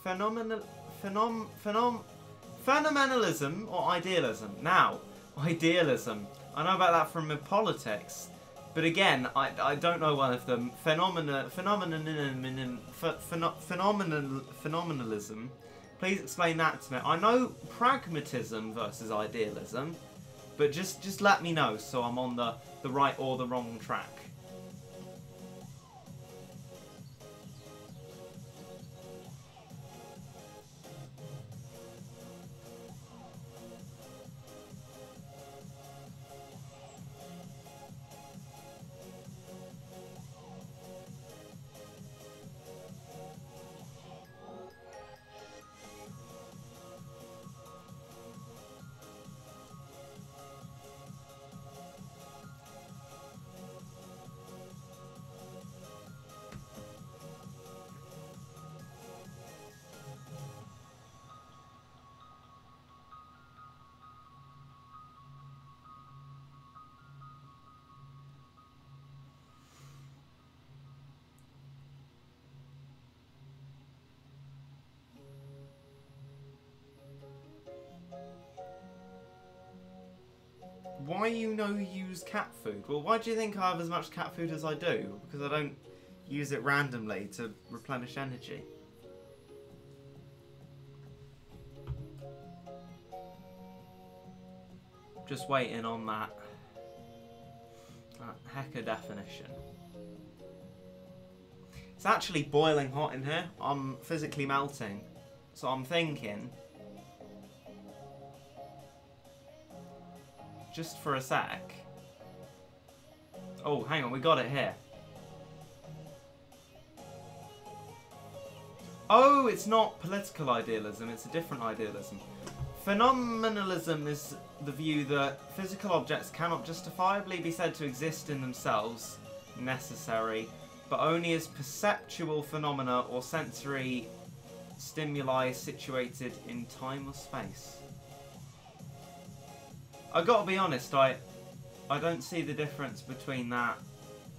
Phenomenalism or idealism? Now, idealism. I know about that from politics, but again, I don't know one of them. Phenomenalism. Please explain that to me. I know pragmatism versus idealism, but just let me know so I'm on the right or the wrong track. Why you use cat food? Well, why do you think I have as much cat food as I do? Because I don't use it randomly to replenish energy. Just waiting on that hecker definition. It's actually boiling hot in here. I'm physically melting. So I'm thinking, just for a sec. Oh, hang on, we got it here. Oh, it's not political idealism, it's a different idealism. Phenomenalism is the view that physical objects cannot justifiably be said to exist in themselves, necessary, but only as perceptual phenomena or sensory stimuli situated in time or space. I gotta be honest, I don't see the difference between that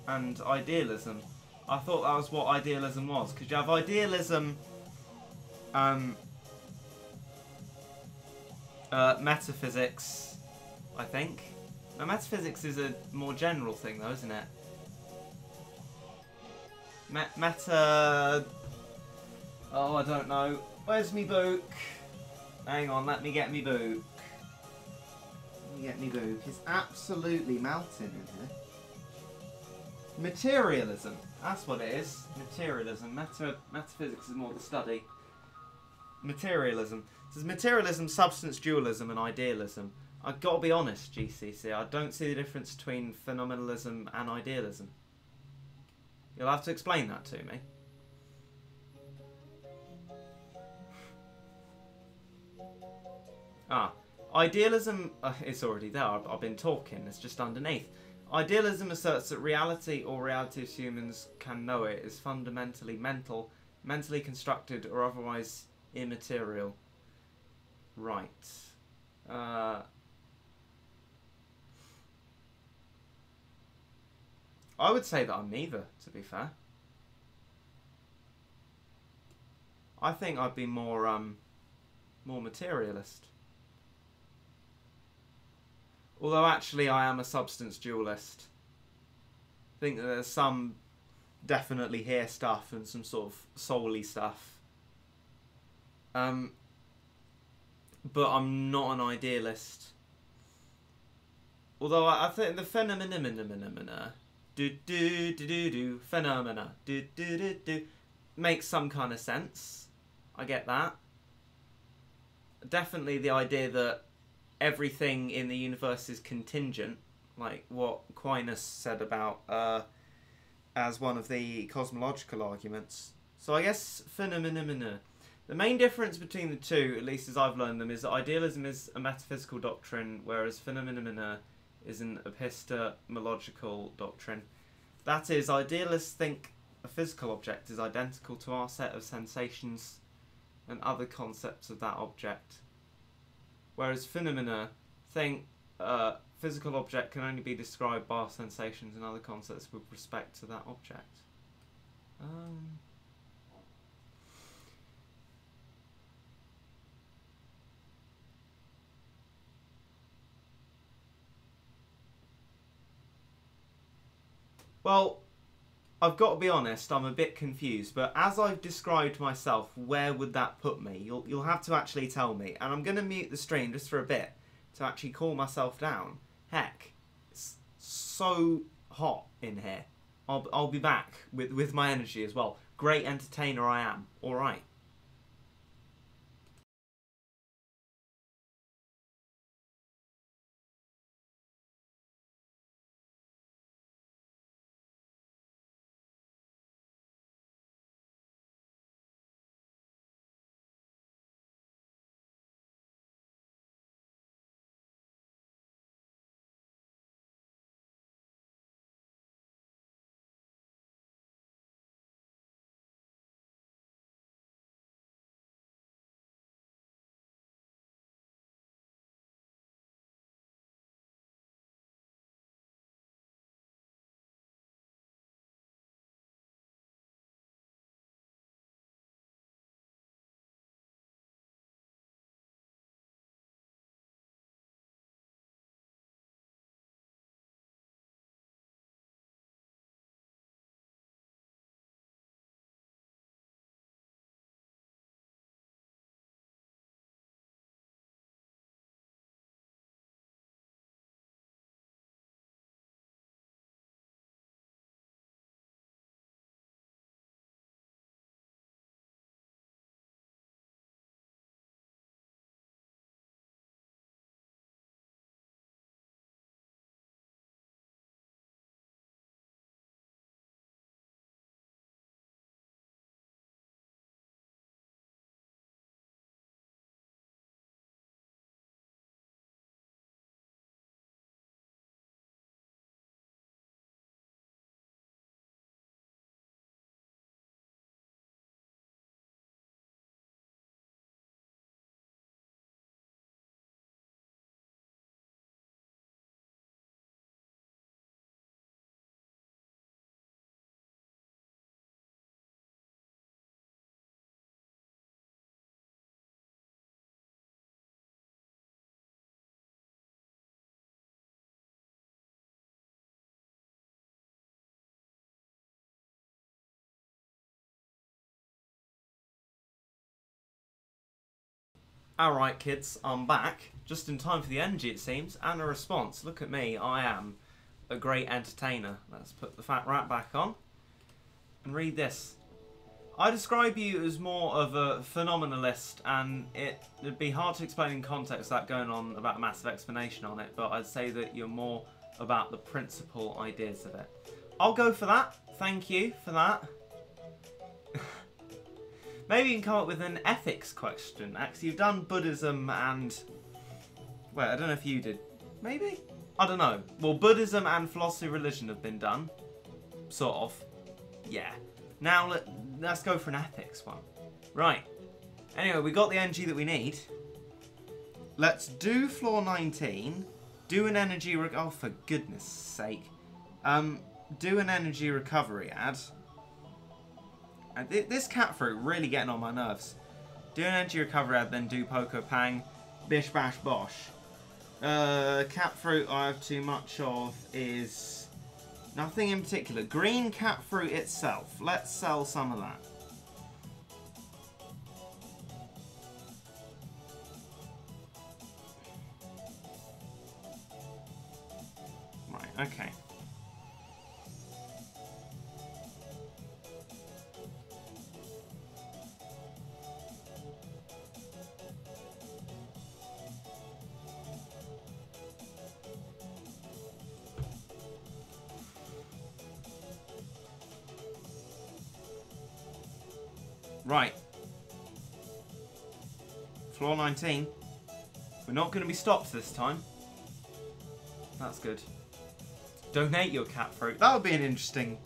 and idealism. I thought that was what idealism was, because you have idealism, metaphysics, I think. Now, metaphysics is a more general thing though, isn't it? Meta... Oh, I don't know. Where's me book? Hang on, let me get me book. Get me book. It's absolutely melting in here. Materialism. That's what it is. Materialism. Metaphysics is more the study. Materialism. There's materialism, substance dualism, and idealism. I've got to be honest, GCC, I don't see the difference between phenomenalism and idealism. You'll have to explain that to me. Idealism, it's already there, I've been talking, it's just underneath. Idealism asserts that reality, or reality as humans can know it, is fundamentally mental, mentally constructed, or otherwise immaterial. Right. I would say that I'm neither, to be fair. I think I'd be more materialist. Although actually I am a substance dualist. I think that there's some definitely here stuff and some sort of soul-y stuff. But I'm not an idealist. Although I think the phenomena makes some kind of sense. I get that. Definitely the idea that everything in the universe is contingent, like what Aquinas said about as one of the cosmological arguments. So I guess phenomena. The main difference between the two, at least as I've learned them, is that idealism is a metaphysical doctrine, whereas phenomena is an epistemological doctrine. That is, idealists think a physical object is identical to our set of sensations and other concepts of that object. Whereas phenomena think a physical object can only be described by our sensations and other concepts with respect to that object. Well, I've got to be honest, I'm a bit confused, but as I've described myself, where would that put me? You'll have to actually tell me, and I'm going to mute the stream just for a bit to actually cool myself down. Heck, it's so hot in here. I'll be back with my energy as well. Great entertainer I am. All right. Alright kids, I'm back. Just in time for the energy it seems, and a response. Look at me, I am a great entertainer. Let's put the fat rat back on and read this. I describe you as more of a phenomenalist, and it'd be hard to explain in context without going on about a massive explanation on it, but I'd say that you're more about the principal ideas of it. I'll go for that. Thank you for that. Maybe you can come up with an ethics question. Actually, you've done Buddhism and... Wait, I don't know if you did. Maybe? I don't know. Well, Buddhism and philosophy of religion have been done. Sort of. Yeah. Now, let's go for an ethics one. Right. Anyway, we got the energy that we need. Let's do floor 19. Do an energy... Oh, for goodness sake. Do an energy recovery ad. This cat fruit really getting on my nerves. Do an energy recovery ad, then do Poco Pang. Bish bash bosh. Cat fruit I have too much of is nothing in particular. Green cat fruit itself. Let's sell some of that. Right, okay. Right. Floor 19. We're not going to be stopped this time. That's good. Donate your cat fruit. That would be an interesting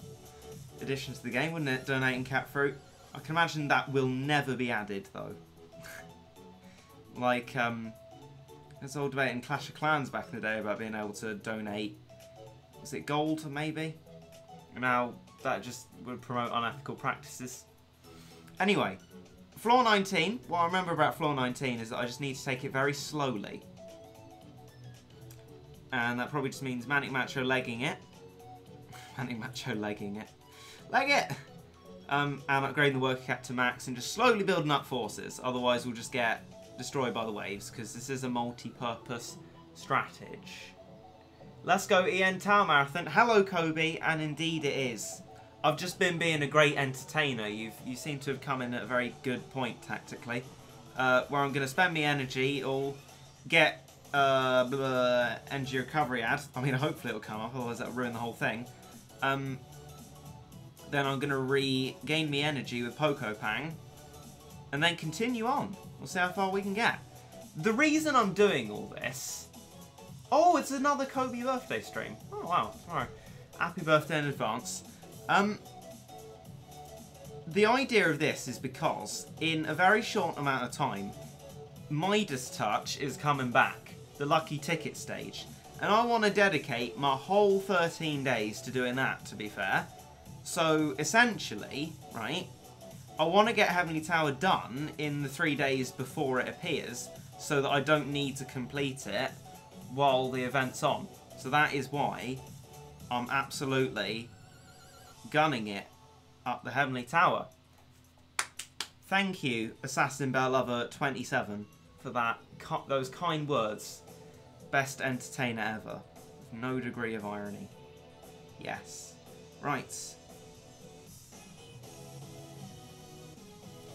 addition to the game, wouldn't it? Donating cat fruit. I can imagine that will never be added, though. Like, there's a whole debate in Clash of Clans back in the day about being able to donate, was it gold, maybe? Now, that just would promote unethical practices. Anyway, floor 19, what I remember about floor 19 is that I just need to take it very slowly. And that probably just means Manic Macho legging it. Manic Macho legging it. Leg it! And upgrading the worker cat to max and just slowly building up forces. Otherwise we'll just get destroyed by the waves, because this is a multi-purpose strategy. Let's go EN Tower Marathon. Hello Kobe, and indeed it is. I've just been being a great entertainer. You seem to have come in at a very good point tactically. Where I'm going to spend my energy or get energy recovery ad. I mean, hopefully it'll come up, otherwise that'll ruin the whole thing. Then I'm going to regain me energy with Poco Pang. And then continue on. We'll see how far we can get. The reason I'm doing all this... Oh, it's another Kobe birthday stream. Oh, wow. Alright. Happy birthday in advance. The idea of this is because in a very short amount of time, Midas Touch is coming back, the lucky ticket stage, and I want to dedicate my whole 13 days to doing that, to be fair. So essentially, right, I want to get Heavenly Tower done in the 3 days before it appears, so that I don't need to complete it while the event's on. So that is why I'm absolutely gunning it up the Heavenly Tower. Thank you, Assassin Bear Lover 27, for that those kind words. Best entertainer ever. With no degree of irony. Yes. Right.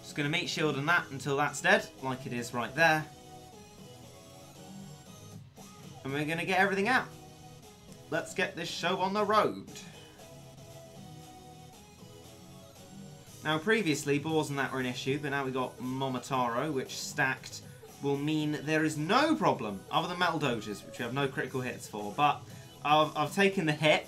Just going to meat shield on that until that's dead, like it is right there. And we're going to get everything out. Let's get this show on the road. Now previously boars and that were an issue, but now we've got Momotaro, which stacked will mean there is no problem other than Metal Doges, which we have no critical hits for. But I've taken the hit,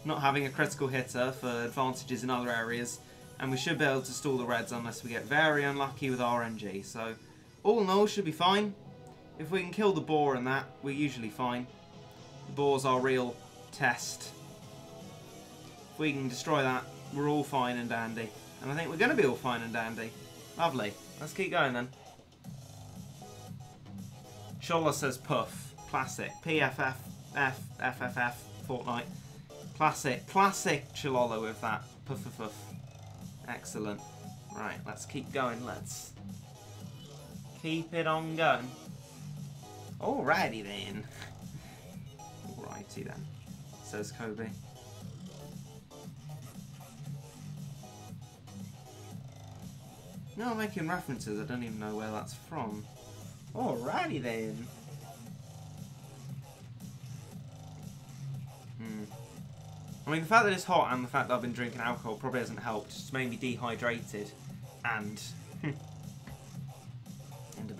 not having a critical hitter, for advantages in other areas, and we should be able to stall the reds unless we get very unlucky with RNG. So all in all, should be fine. If we can kill the boar and that, we're usually fine. The boar's our real test. If we can destroy that, we're all fine and dandy. And I think we're going to be all fine and dandy. Lovely. Let's keep going then. Shola says puff. Classic. PFF. FFF. Fortnite. Classic. Classic Chilola with that. Puff puff puff. Excellent. Right, let's keep going. Let's keep it on going. Alrighty then. Alrighty then. Says Kobe. No, I'm making references. I don't even know where that's from. Alrighty then. I mean, the fact that it's hot and the fact that I've been drinking alcohol probably hasn't helped. It's just made me dehydrated and and a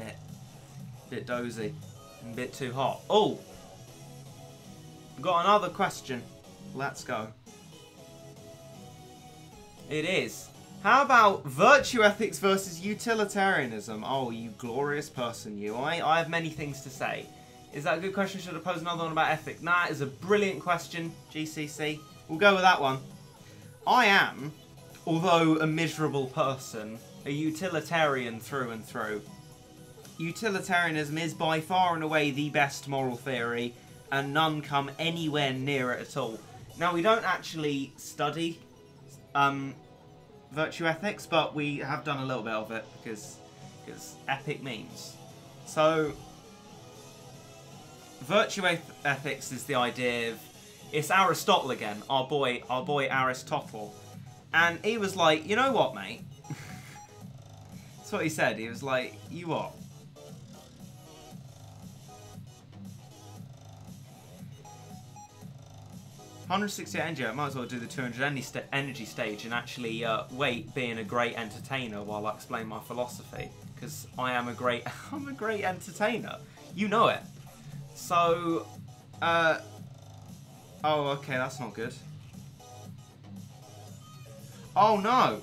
bit dozy and a bit too hot. Oh, got another question. Let's go. It is. How about virtue ethics versus utilitarianism? Oh, you glorious person, you. I have many things to say. Is that a good question? Should I pose another one about ethics? Nah, it's a brilliant question, GCC. We'll go with that one. I am, although a miserable person, a utilitarian through and through. Utilitarianism is by far and away the best moral theory, and none come anywhere near it at all. Now, we don't actually study virtue ethics, but we have done a little bit of it because epic memes. So, virtue ethics is the idea of, it's Aristotle again, our boy Aristotle, and he was like, you know what, mate? That's what he said. He was like, you what? $168 energy. I might as well do the 200 energy stage and actually wait being a great entertainer while I explain my philosophy, because I am I'm a great entertainer. You know it. So, oh, okay, that's not good. Oh, no.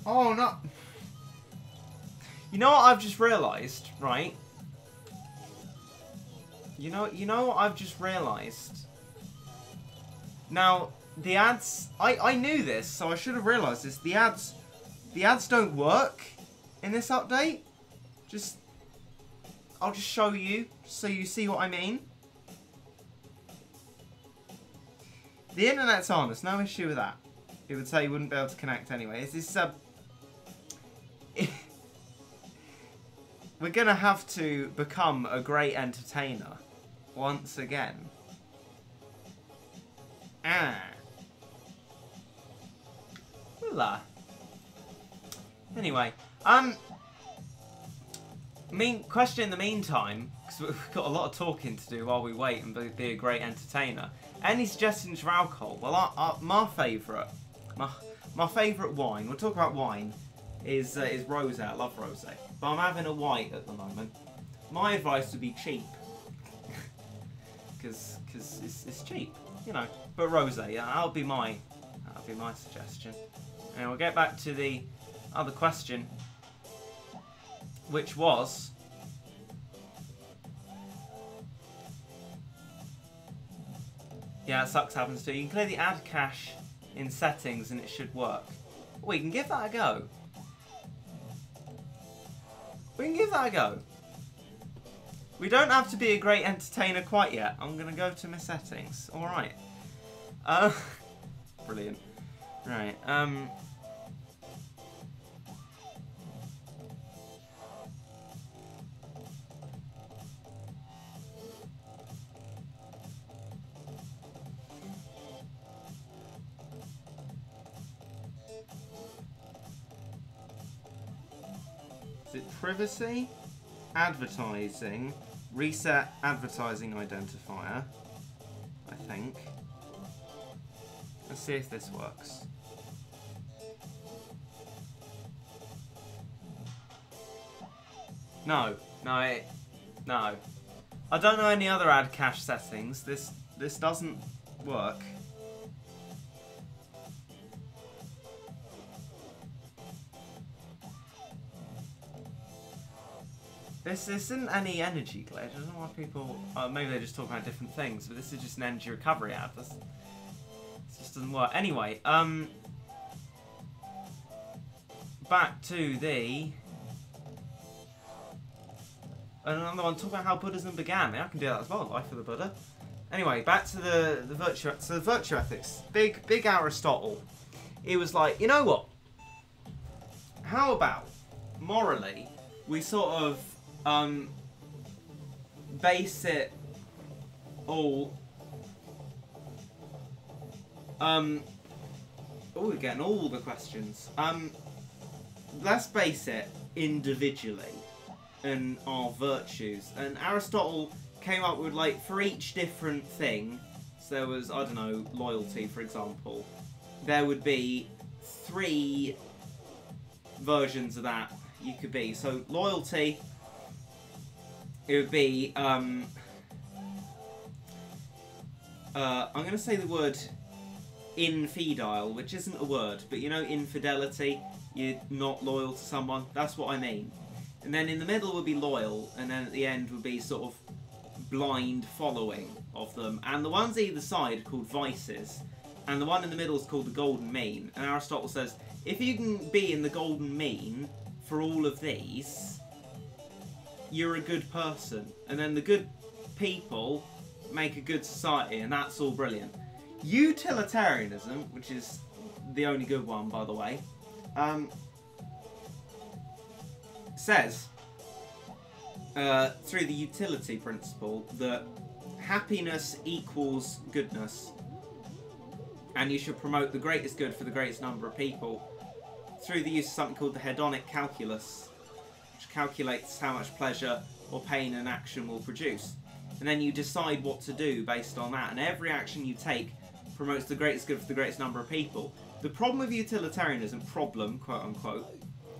Oh, no. You know what I've just realised, right? You know what I've just realised? Now, the ads... I knew this, so I should have realised this. The ads don't work in this update. I'll just show you, so you see what I mean. The internet's on, there's no issue with that. It would say you wouldn't be able to connect anyway. Is this we're gonna have to become a great entertainer once again. Hola. Anyway, question in the meantime, because we've got a lot of talking to do while we wait and be a great entertainer. Any suggestions for alcohol? Well, my favourite wine, we'll talk about wine, is rosé. I love rosé, but I'm having a white at the moment. My advice would be cheap, because it's cheap, you know. But rosé, yeah, that'll be my suggestion. And we'll get back to the other question, which was, yeah, it sucks happens too. You can clear the ad cache in settings and it should work. We can give that a go. We don't have to be a great entertainer quite yet. I'm going to go to my settings. Alright. Brilliant. Right, is it privacy? Advertising? Reset advertising identifier, I think. Let's see if this works. No. I don't know any other ad cache settings. This doesn't work. This isn't any energy glitch. I don't know why people... maybe they just talk about different things, but this is just an energy recovery ad. This just doesn't work. Anyway, back to the... another one, talk about how Buddhism began. Yeah, I can do that as well, Life of the Buddha. Anyway, back to the virtue... So the virtue ethics. Big Aristotle. He was like, you know what? How about, morally, we sort of... base it all. Oh, we're getting all the questions. let's base it individually and our virtues. And Aristotle came up with, like, for each different thing, so there was, I don't know, loyalty, for example, there would be 3 versions of that you could be. So loyalty, it would be, I'm going to say the word infidel, which isn't a word, but you know infidelity, you're not loyal to someone, that's what I mean. And then in the middle would be loyal, and then at the end would be sort of blind following of them. And the ones either side are called vices, and the one in the middle is called the golden mean. And Aristotle says, if you can be in the golden mean for all of these, you're a good person. And then the good people make a good society, and that's all brilliant. Utilitarianism, which is the only good one, by the way, says, through the utility principle, that happiness equals goodness, and you should promote the greatest good for the greatest number of people through the use of something called the hedonic calculus, which calculates how much pleasure or pain an action will produce. And then you decide what to do based on that, and every action you take promotes the greatest good for the greatest number of people. The problem with utilitarianism, problem, quote unquote,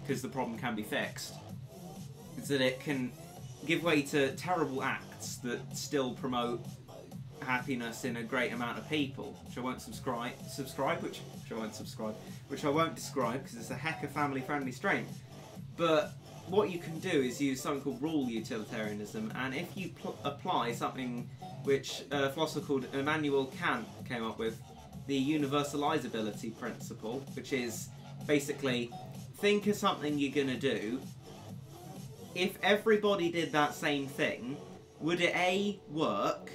because the problem can be fixed, is that it can give way to terrible acts that still promote happiness in a great amount of people, which I won't which I won't describe because it's a heck of family-friendly strain. But what you can do is use something called rule utilitarianism, and if you apply something which a philosopher called Immanuel Kant came up with, the universalizability principle, which is basically, think of something you're going to do. If everybody did that same thing, would it A, work,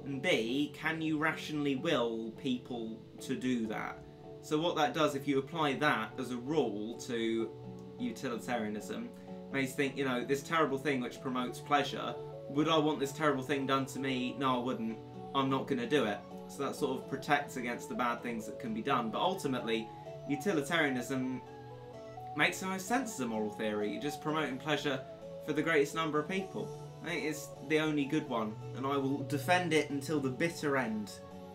and B, can you rationally will people to do that? So what that does, if you apply that as a rule to utilitarianism, makes you think, you know, this terrible thing which promotes pleasure, would I want this terrible thing done to me? No, I wouldn't. I'm not going to do it. So that sort of protects against the bad things that can be done. But ultimately, utilitarianism makes the most sense as a moral theory. You're just promoting pleasure for the greatest number of people. I think it's the only good one, and I will defend it until the bitter end,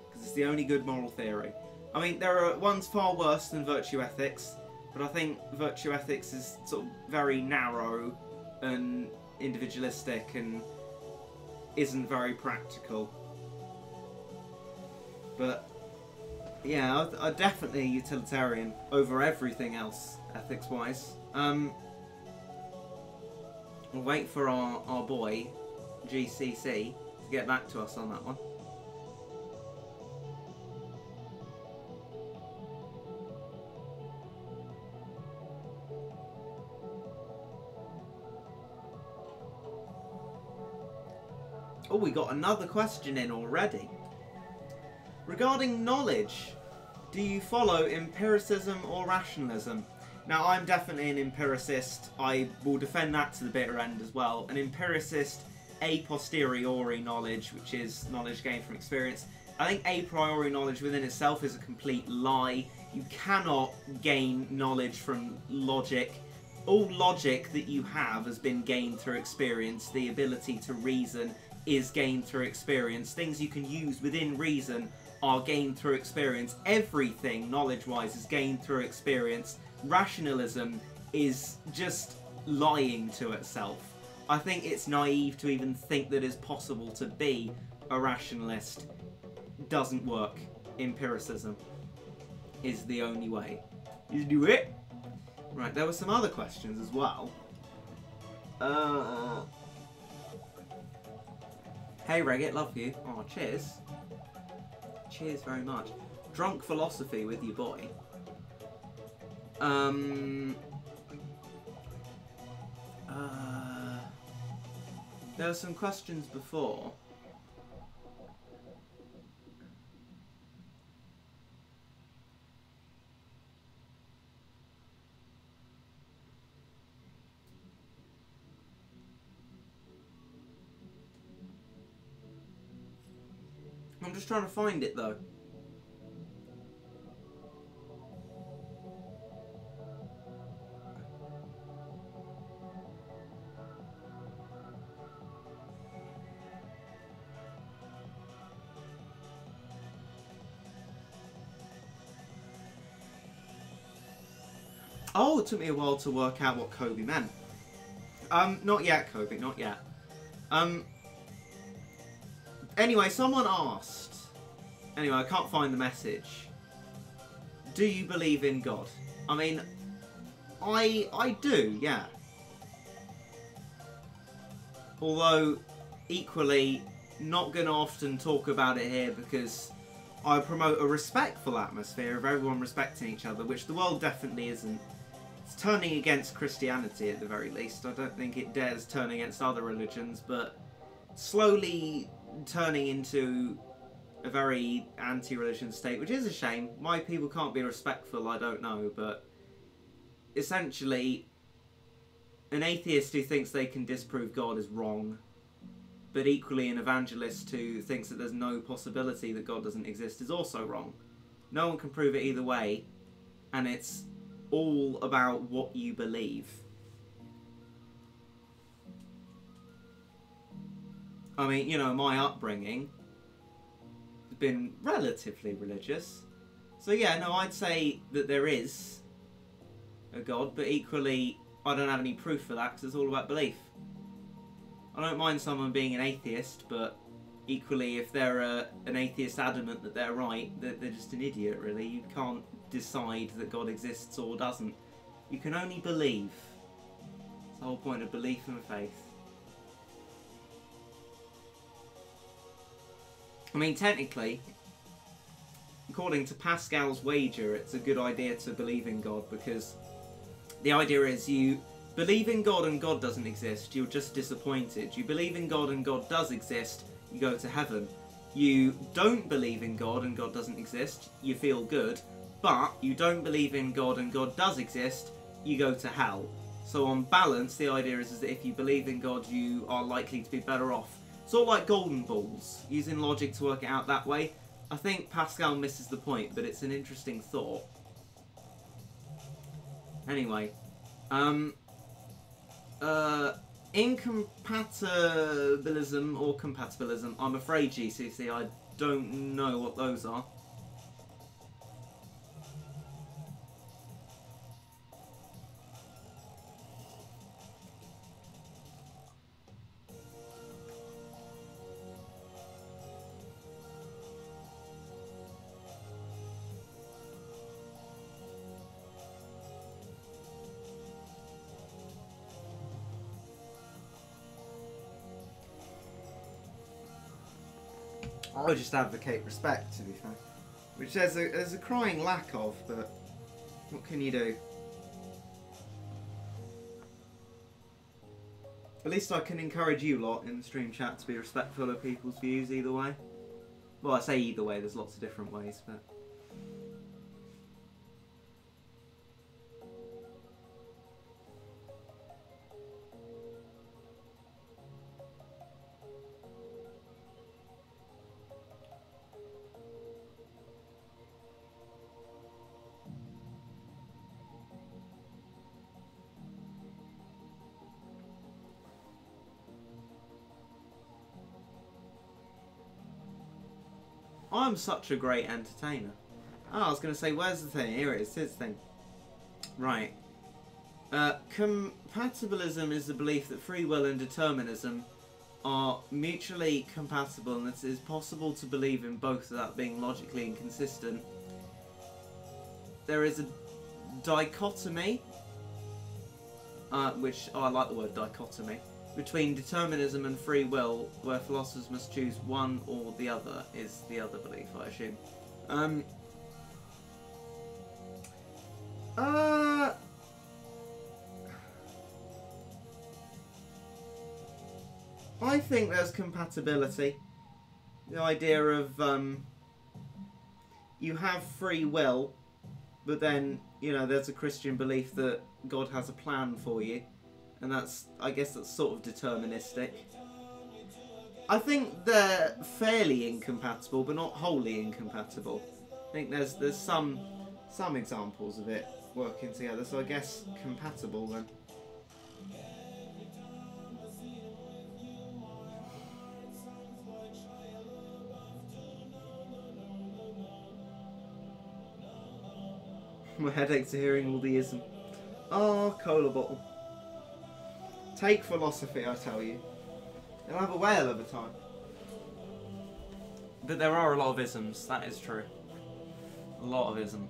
because it's the only good moral theory. I mean, there are ones far worse than virtue ethics, but I think virtue ethics is sort of very narrow and individualistic and isn't very practical. But yeah, I'm definitely utilitarian over everything else, ethics-wise. We'll wait for our boy, GCC, to get back to us on that one. Oh, we got another question in already. Regarding knowledge, do you follow empiricism or rationalism? Now, I'm definitely an empiricist. I will defend that to the bitter end as well. An empiricist, a posteriori knowledge, which is knowledge gained from experience. I think a priori knowledge within itself is a complete lie. You cannot gain knowledge from logic. All logic that you have has been gained through experience. The ability to reason is gained through experience. Things you can use within reason are gained through experience. Everything, knowledge-wise, is gained through experience. Rationalism is just lying to itself. I think it's naive to even think that it's possible to be a rationalist. Doesn't work. Empiricism is the only way. You do it. Right, there were some other questions as well. Hey Regit, love you. Oh, cheers. Cheers very much. Drunk philosophy with your boy. There were some questions before. I'm just trying to find it though. Oh, it took me a while to work out what Kobe meant. Not yet, Kobe, not yet. Anyway, someone asked... Anyway, I can't find the message. Do you believe in God? I mean, I do, yeah. Although, equally, not going to often talk about it here because I promote a respectful atmosphere of everyone respecting each other, which the world definitely isn't. It's turning against Christianity at the very least. I don't think it dares turn against other religions, but slowly turning into a very anti-religion state, which is a shame. Why people can't be respectful, I don't know, but essentially, an atheist who thinks they can disprove God is wrong, but equally an evangelist who thinks that there's no possibility that God doesn't exist is also wrong. No one can prove it either way, and it's all about what you believe. I mean, you know, my upbringing has been relatively religious. So yeah, no, I'd say that there is a God, but equally, I don't have any proof for that because it's all about belief. I don't mind someone being an atheist, but equally, if they're an atheist adamant that they're right, they're just an idiot, really. You can't decide that God exists or doesn't. You can only believe. It's the whole point of belief and faith. I mean, technically, according to Pascal's wager, it's a good idea to believe in God because the idea is you believe in God and God doesn't exist, you're just disappointed. You believe in God and God does exist, you go to heaven. You don't believe in God and God doesn't exist, you feel good. But you don't believe in God and God does exist, you go to hell. So on balance, the idea is that if you believe in God, you are likely to be better off. Sort of like golden balls, using logic to work it out that way. I think Pascal misses the point, but it's an interesting thought. Anyway, incompatibilism or compatibilism, I'm afraid, GCC, I don't know what those are. I just advocate respect, to be fair. Which there's a crying lack of, but what can you do? At least I can encourage you lot in the stream chat to be respectful of people's views either way. Well, I say either way, there's lots of different ways, but... I'm such a great entertainer. Oh, I was going to say, where's the thing? Here it is, here's the thing. Right. Compatibilism is the belief that free will and determinism are mutually compatible and that it is possible to believe in both without being logically inconsistent. There is a dichotomy, which, I like the word dichotomy, between determinism and free will, where philosophers must choose one or the other, is the other belief, I assume. I think there's compatibility. The idea of, you have free will, but then, you know, there's a Christian belief that God has a plan for you. And that's, I guess that's sort of deterministic. I think they're fairly incompatible, but not wholly incompatible. I think there's some examples of it working together, so I guess compatible then. My headaches are hearing all the ism. Oh, cola bottle. Take philosophy, I tell you. You'll have a whale of a time. But there are a lot of isms, that is true. A lot of ism.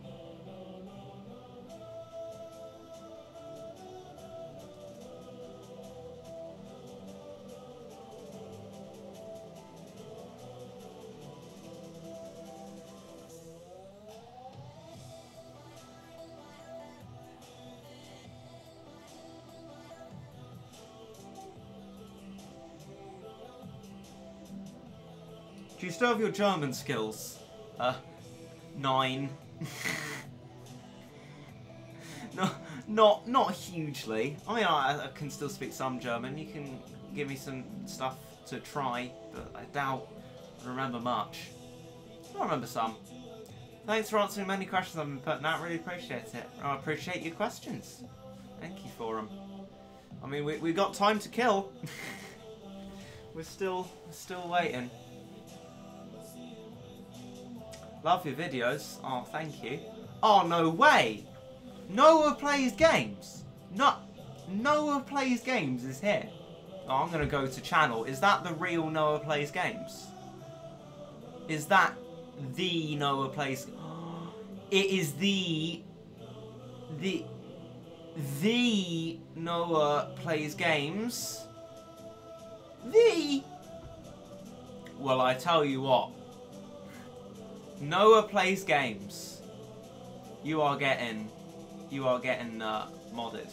Do you still have your German skills? 9. No, not hugely. I mean, I can still speak some German. You can give me some stuff to try, but I doubt I remember much. I remember some. Thanks for answering many questions I've been putting out. Really appreciate it. I appreciate your questions. Thank you for them. I mean, we got time to kill. we're still waiting. Love your videos. Oh, thank you. Oh, no way! Noah Plays Games. Noah Plays Games is here. Oh, I'm gonna go to channel. Is that the real Noah Plays Games? Is that the Noah Plays? It is the Noah Plays Games. Well, I tell you what. Noah Plays Games. You are getting modded.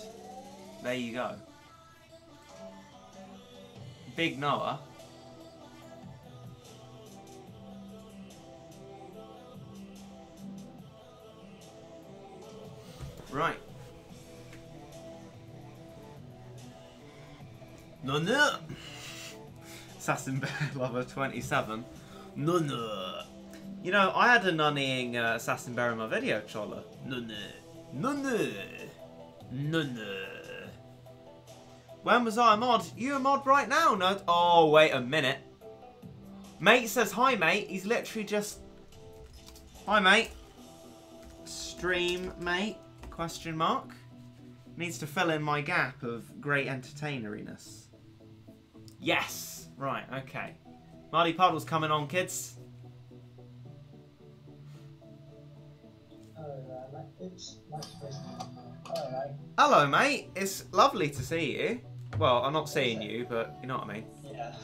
There you go. Big Noah. Right. No. Assassin Bear Lover 27. No. You know, I had a nunnying Assassin Bear in my video, Chola. No. When was I a mod? You a mod right now? No. Oh, wait a minute. Mate says hi, mate. He's literally just... Hi, mate. Stream, mate? Question mark. Needs to fill in my gap of great entertaineriness. Yes. Right, okay. MuddyPuddle's coming on, kids. Hello, mate. It's lovely to see you. Well, I'm not seeing you, but you know what I mean. Yeah.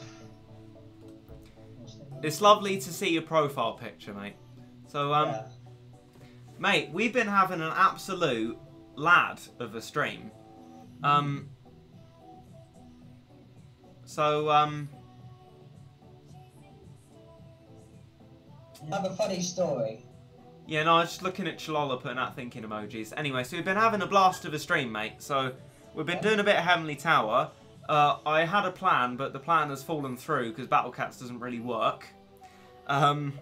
It's lovely to see your profile picture, mate. So, Yeah. mate, we've been having an absolute lad of a stream. I have a funny story. Yeah, no, I was just looking at Chalola putting out thinking emojis. Anyway, so we've been having a blast of a stream, mate. So we've been doing a bit of Heavenly Tower. I had a plan, but the plan has fallen through because Battle Cats doesn't really work. So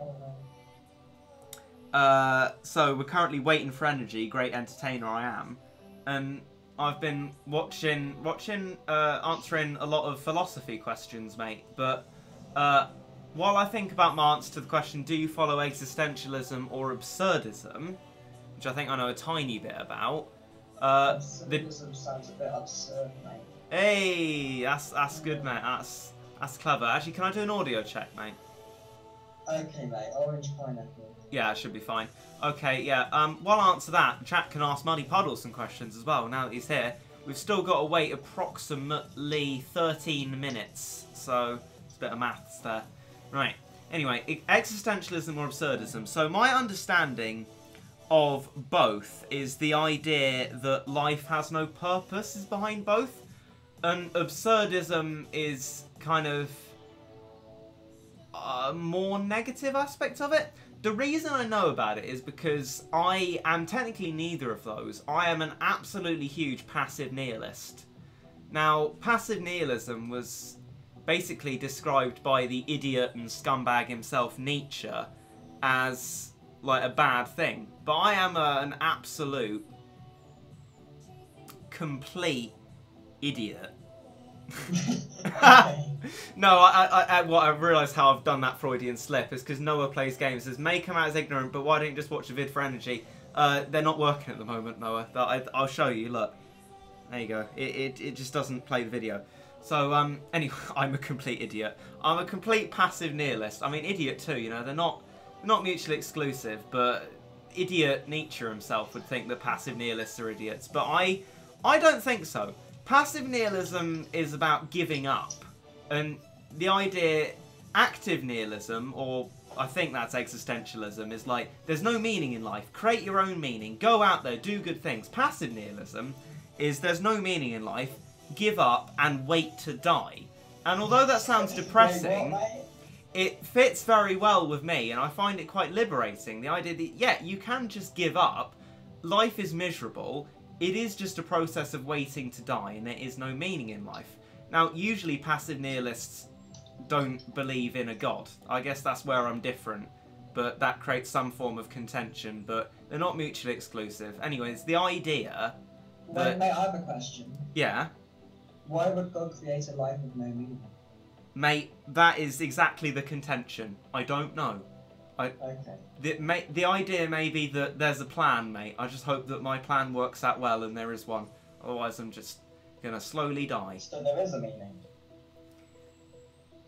we're currently waiting for energy. Great entertainer I am. And I've been answering a lot of philosophy questions, mate. But while I think about my answer to the question, do you follow existentialism or absurdism, which I think I know a tiny bit about. Absurdism sounds a bit absurd, mate. Hey, that's good, mate. That's clever. Actually, can I do an audio check, mate? Okay, mate. Orange pineapple. Yeah, it should be fine. Okay, yeah. While I answer that, the chat can ask MuddyPuddle some questions as well. Now that he's here, we've still got to wait approximately 13 minutes. So it's a bit of maths there. Right. Anyway, existentialism or absurdism. So my understanding of both is the idea that life has no purpose is behind both. And absurdism is kind of a more negative aspect of it. The reason I know about it is because I am technically neither of those. I am an absolutely huge passive nihilist. Now, passive nihilism was basically described by the idiot and scumbag himself, Nietzsche, as like a bad thing. But I am an absolute, complete idiot. No, I realised how I've done that Freudian slip is because Noah Plays Games says, may come out as ignorant, but why don't you just watch a vid for energy? They're not working at the moment, Noah. I'll show you, look. There you go. It just doesn't play the video. So, anyway, I'm a complete idiot. I'm a complete passive nihilist. I mean, idiot too, you know. They're not mutually exclusive, but idiot Nietzsche himself would think that passive nihilists are idiots. But I don't think so. Passive nihilism is about giving up. And the idea, active nihilism, or I think that's existentialism, is like, there's no meaning in life. Create your own meaning. Go out there, do good things. Passive nihilism is there's no meaning in life. Give up and wait to die. And although that sounds depressing, it fits very well with me, and I find it quite liberating. The idea that, yeah, you can just give up. Life is miserable. It is just a process of waiting to die, and there is no meaning in life. Now, usually passive nihilists don't believe in a god. I guess that's where I'm different, but that creates some form of contention, but they're not mutually exclusive. Anyways, the idea that... Mate, I have a question. Yeah? Why would God create a life with no meaning? Mate, that is exactly the contention. I don't know. Okay. The idea may be that there's a plan, mate. I just hope that my plan works out well and there is one. Otherwise, I'm just gonna slowly die. So there is a meaning?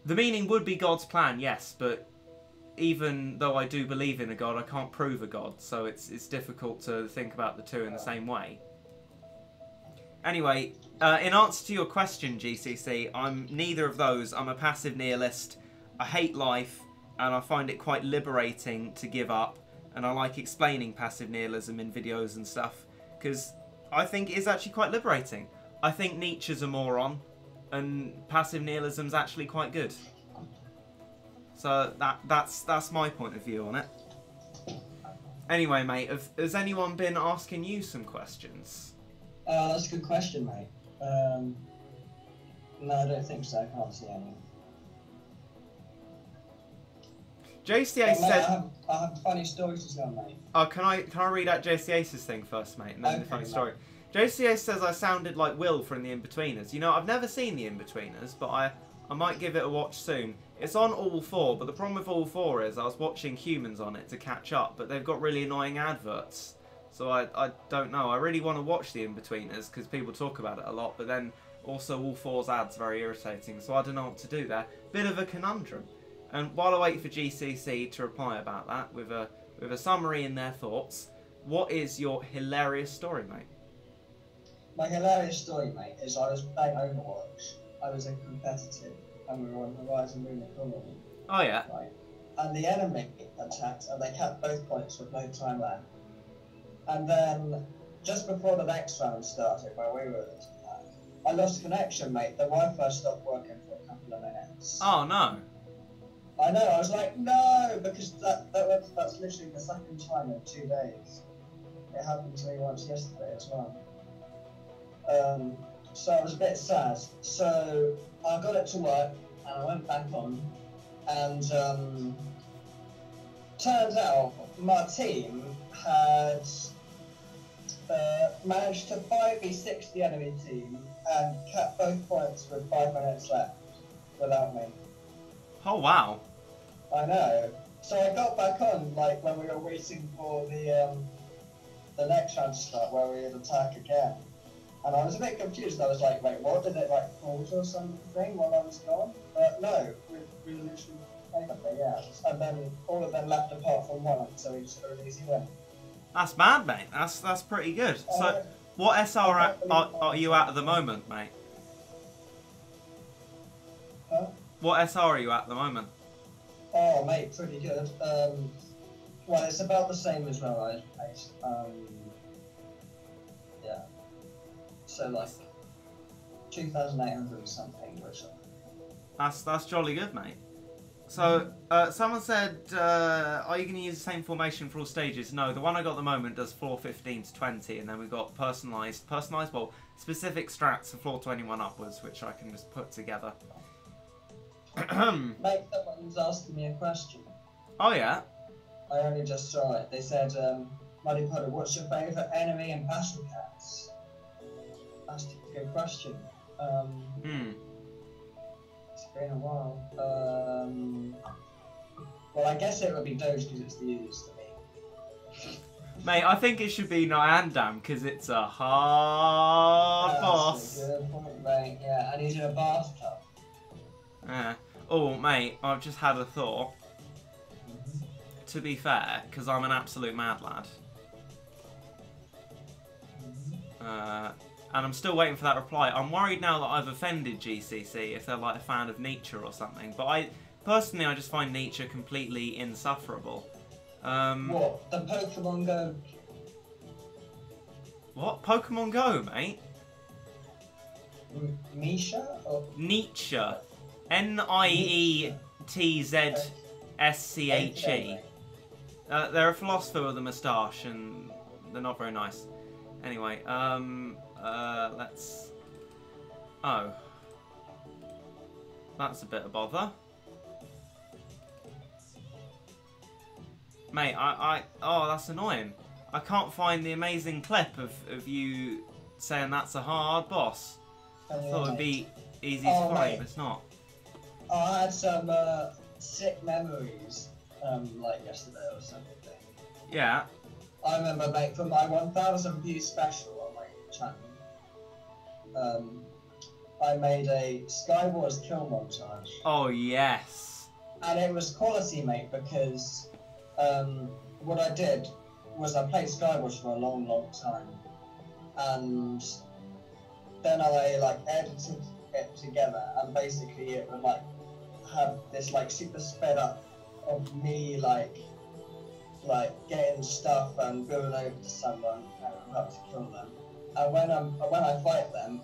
The meaning would be God's plan, yes, but even though I do believe in a God, I can't prove a God, so it's difficult to think about the two in the same way. Anyway, in answer to your question, GCC, I'm neither of those. I'm a passive nihilist. I hate life, and I find it quite liberating to give up, and I like explaining passive nihilism in videos and stuff, because I think it is actually quite liberating. I think Nietzsche's a moron, and passive nihilism's actually quite good. So that's my point of view on it. Anyway, mate, has anyone been asking you some questions? That's a good question, mate. No, I don't think so. I can't see any. JCA said... I have funny stories to tell, mate. Oh, can I read out JCA's thing first, mate, and then the funny story? JCA says I sounded like Will from The Inbetweeners. You know, I've never seen The Inbetweeners, but I might give it a watch soon. It's on All 4, but the problem with All 4 is I was watching Humans on it to catch up, but they've got really annoying adverts. So I don't know. I really want to watch The Inbetweeners because people talk about it a lot, but then also All 4's ads very irritating, so I don't know what to do there. Bit of a conundrum. And while I wait for GCC to reply about that with a summary in their thoughts, what is your hilarious story, mate? My hilarious story, mate, is I was playing Overwatch. I was a competitive, and we were on Horizon Moon Economy. Oh yeah. Right. And the enemy attacked, and they kept both points with no time left. And then, just before the next round started, where we were at, I lost connection, mate. The Wi-Fi stopped working for a couple of minutes. Oh no. I know, I was like, no, because that's literally the second time in 2 days. It happened to me once yesterday as well. So I was a bit sad. So I got it to work, and I went back on, and turns out my team had managed to 5v6 the enemy team and kept both points with 5 minutes left without me. Oh wow. I know. So I got back on, like, when we were waiting for the next round to start, where we would attack again. And I was a bit confused. I was like, wait, what? Did it, like, pause or something while I was gone? But no, we literally played up there, yeah. And then all of them left apart from one, so we just got an easy win. That's bad, mate. That's pretty good. So, what SR are you at the moment, mate? Huh? What SR are you at the moment? Oh, mate, pretty good. Well, it's about the same as where I placed. Yeah. So, like, 2,800 something, which... That's jolly good, mate. So, someone said, are you going to use the same formation for all stages? No, the one I got at the moment does floor 15 to 20, and then we've got personalised, well, specific strats for floor 21 upwards, which I can just put together. Mate, someone's asking me a question. Oh, yeah? I only just saw it. They said, MuddyPuddle, what's your favourite enemy in Battle Cats? That's a good question. It's been a while. Well, I guess it would be Doge because it's the easiest to me. Mate, I think it should be Nyandam because it's a hard boss. That's a good point, mate. Yeah, and he's in a bathtub. Yeah. Oh, mate, I've just had a thought. To be fair, because I'm an absolute mad lad. And I'm still waiting for that reply. I'm worried now that I've offended GCC if they're like a fan of Nietzsche or something. But personally, I just find Nietzsche completely insufferable. What? The Pokemon Go? What? Pokemon Go, mate? Misha? Or... Nietzsche. Nietzsche. They're a philosopher with a moustache, and they're not very nice. Anyway, let's... Oh. That's a bit of bother. Mate, oh, that's annoying. I can't find the amazing clip of you saying that's a hard boss. I thought it'd be easy to find, but it's not. I had some sick memories, like yesterday or something. Yeah. I remember, mate, for my 1,000 view special on my channel, I made a Skywars kill montage. Oh, yes. And it was quality, mate, because what I did was I played Skywars for a long, long time. And then I, like, edited it together, and basically it would, like, have this, like, super sped up of me, like getting stuff and going over to someone and I'm about to kill them. And when I fight them,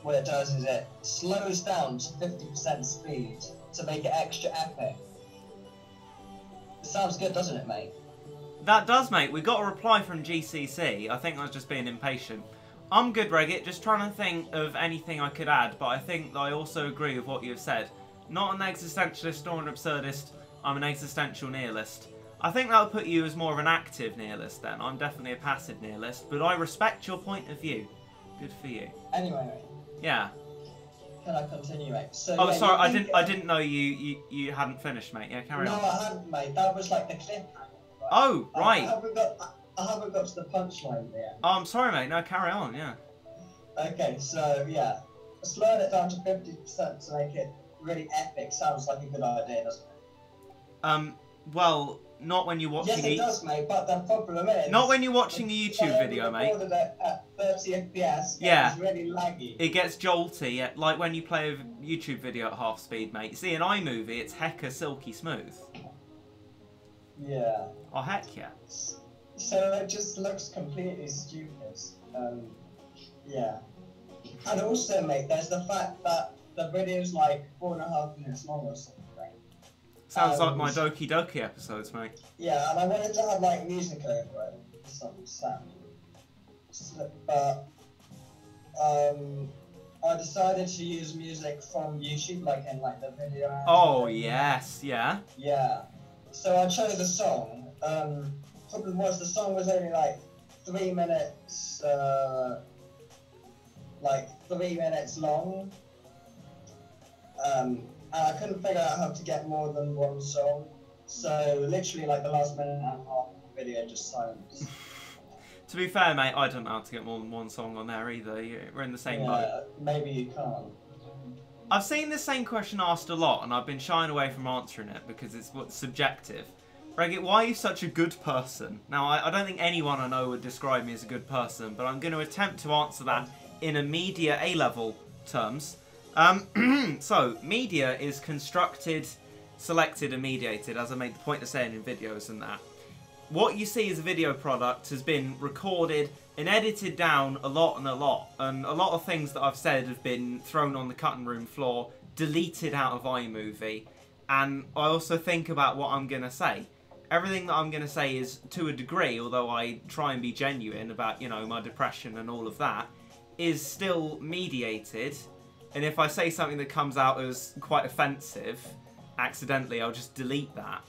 what it does is it slows down to 50% speed to make it extra epic. It sounds good, doesn't it, mate? That does, mate. We got a reply from GCC. I think I was just being impatient. I'm good, Reggit. Just trying to think of anything I could add, but I think I also agree with what you've said. Not an existentialist or an absurdist. I'm an existential nihilist. I think that would put you as more of an active nihilist then. I'm definitely a passive nihilist, but I respect your point of view. Good for you. Anyway, mate. Yeah. Can I continue, mate? So, oh, yeah, sorry, I didn't know you hadn't finished, mate. Yeah, carry on. No, I hadn't, mate. That was like the clip. Right? Oh, right. I haven't got to the punchline yet. Oh, I'm sorry, mate. No, carry on, yeah. Okay, so, yeah. Slowing it down to 50% to make it really epic sounds like a good idea, doesn't it? Well, not when you're watching. Yes, it does, mate. But the problem is, not when you're watching a YouTube video, mate. At 30 FPS. Yeah. It's really laggy. It gets jolty, like when you play a YouTube video at half speed, mate. See, in iMovie, it's hecka silky smooth. Yeah. Oh heck yeah. So it just looks completely stupid. Yeah. And also, mate, there's the fact that the video's like 4.5 minutes long or something. Sounds like my Doki Doki episodes, mate. Yeah, and I wanted to have like music over it, some sound. But I decided to use music from YouTube, like in like the video. Oh yes, yeah. Yeah. So I chose a song. Problem was the song was only like 3 minutes, long. And I couldn't figure out how to get more than one song. So literally like the last minute and a half of the video just silence. To be fair, mate, I don't know how to get more than one song on there either. We're in the same boat. Maybe you can't. I've seen this same question asked a lot, and I've been shying away from answering it because it's subjective. Reggit, why are you such a good person? Now, I don't think anyone I know would describe me as a good person, but I'm going to attempt to answer that in a media A-level terms. So, media is constructed, selected and mediated, as I made the point of saying in videos and that. What you see as a video product has been recorded and edited down a lot, and a lot of things that I've said have been thrown on the cutting room floor, deleted out of iMovie, and I also think about what I'm going to say. Everything that I'm going to say is, to a degree, although I try and be genuine about, you know, my depression and all of that, is still mediated. And if I say something that comes out as quite offensive, accidentally, I'll just delete that.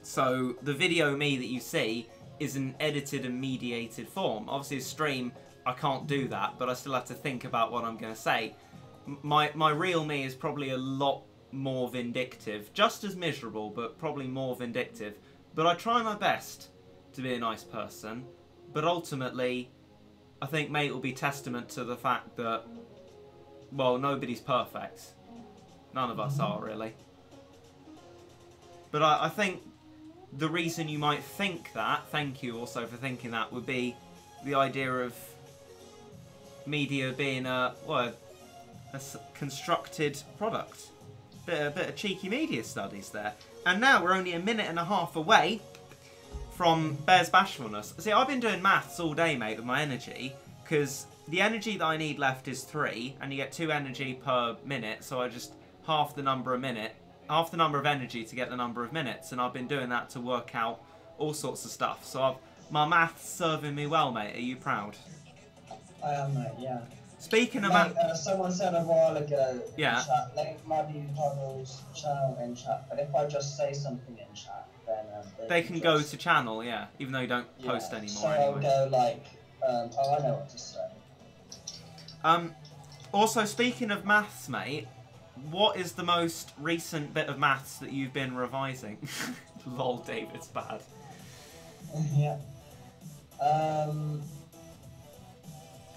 So the video me that you see is an edited and mediated form. Obviously, a stream, I can't do that, but I still have to think about what I'm going to say. My real me is probably a lot more vindictive. Just as miserable, but probably more vindictive. But I try my best to be a nice person, but ultimately, I think, mate, will be testament to the fact that, well, nobody's perfect. None of us are, really. But I think the reason you might think that, thank you also for thinking that, would be the idea of media being a constructed product. A bit of cheeky media studies there. And now we're only a minute and a half away from Bear's Bashfulness. See, I've been doing maths all day, mate, with my energy, because the energy that I need left is 3, and you get 2 energy per minute, so I just half the number of energy to get the number of minutes, and I've been doing that to work out all sorts of stuff. So my maths serving me well, mate. Are you proud? I am, mate, yeah. Speaking of maths... someone said a while ago in Yeah. chat, link MuddyPuddle's channel in chat, but if I just say something in chat, then they can go to channel, yeah, even though you don't post anymore. So anyway. I'll go like, oh, I know what to say. Also, speaking of maths, mate, what is the most recent bit of maths that you've been revising? Lol, David's bad. Yeah.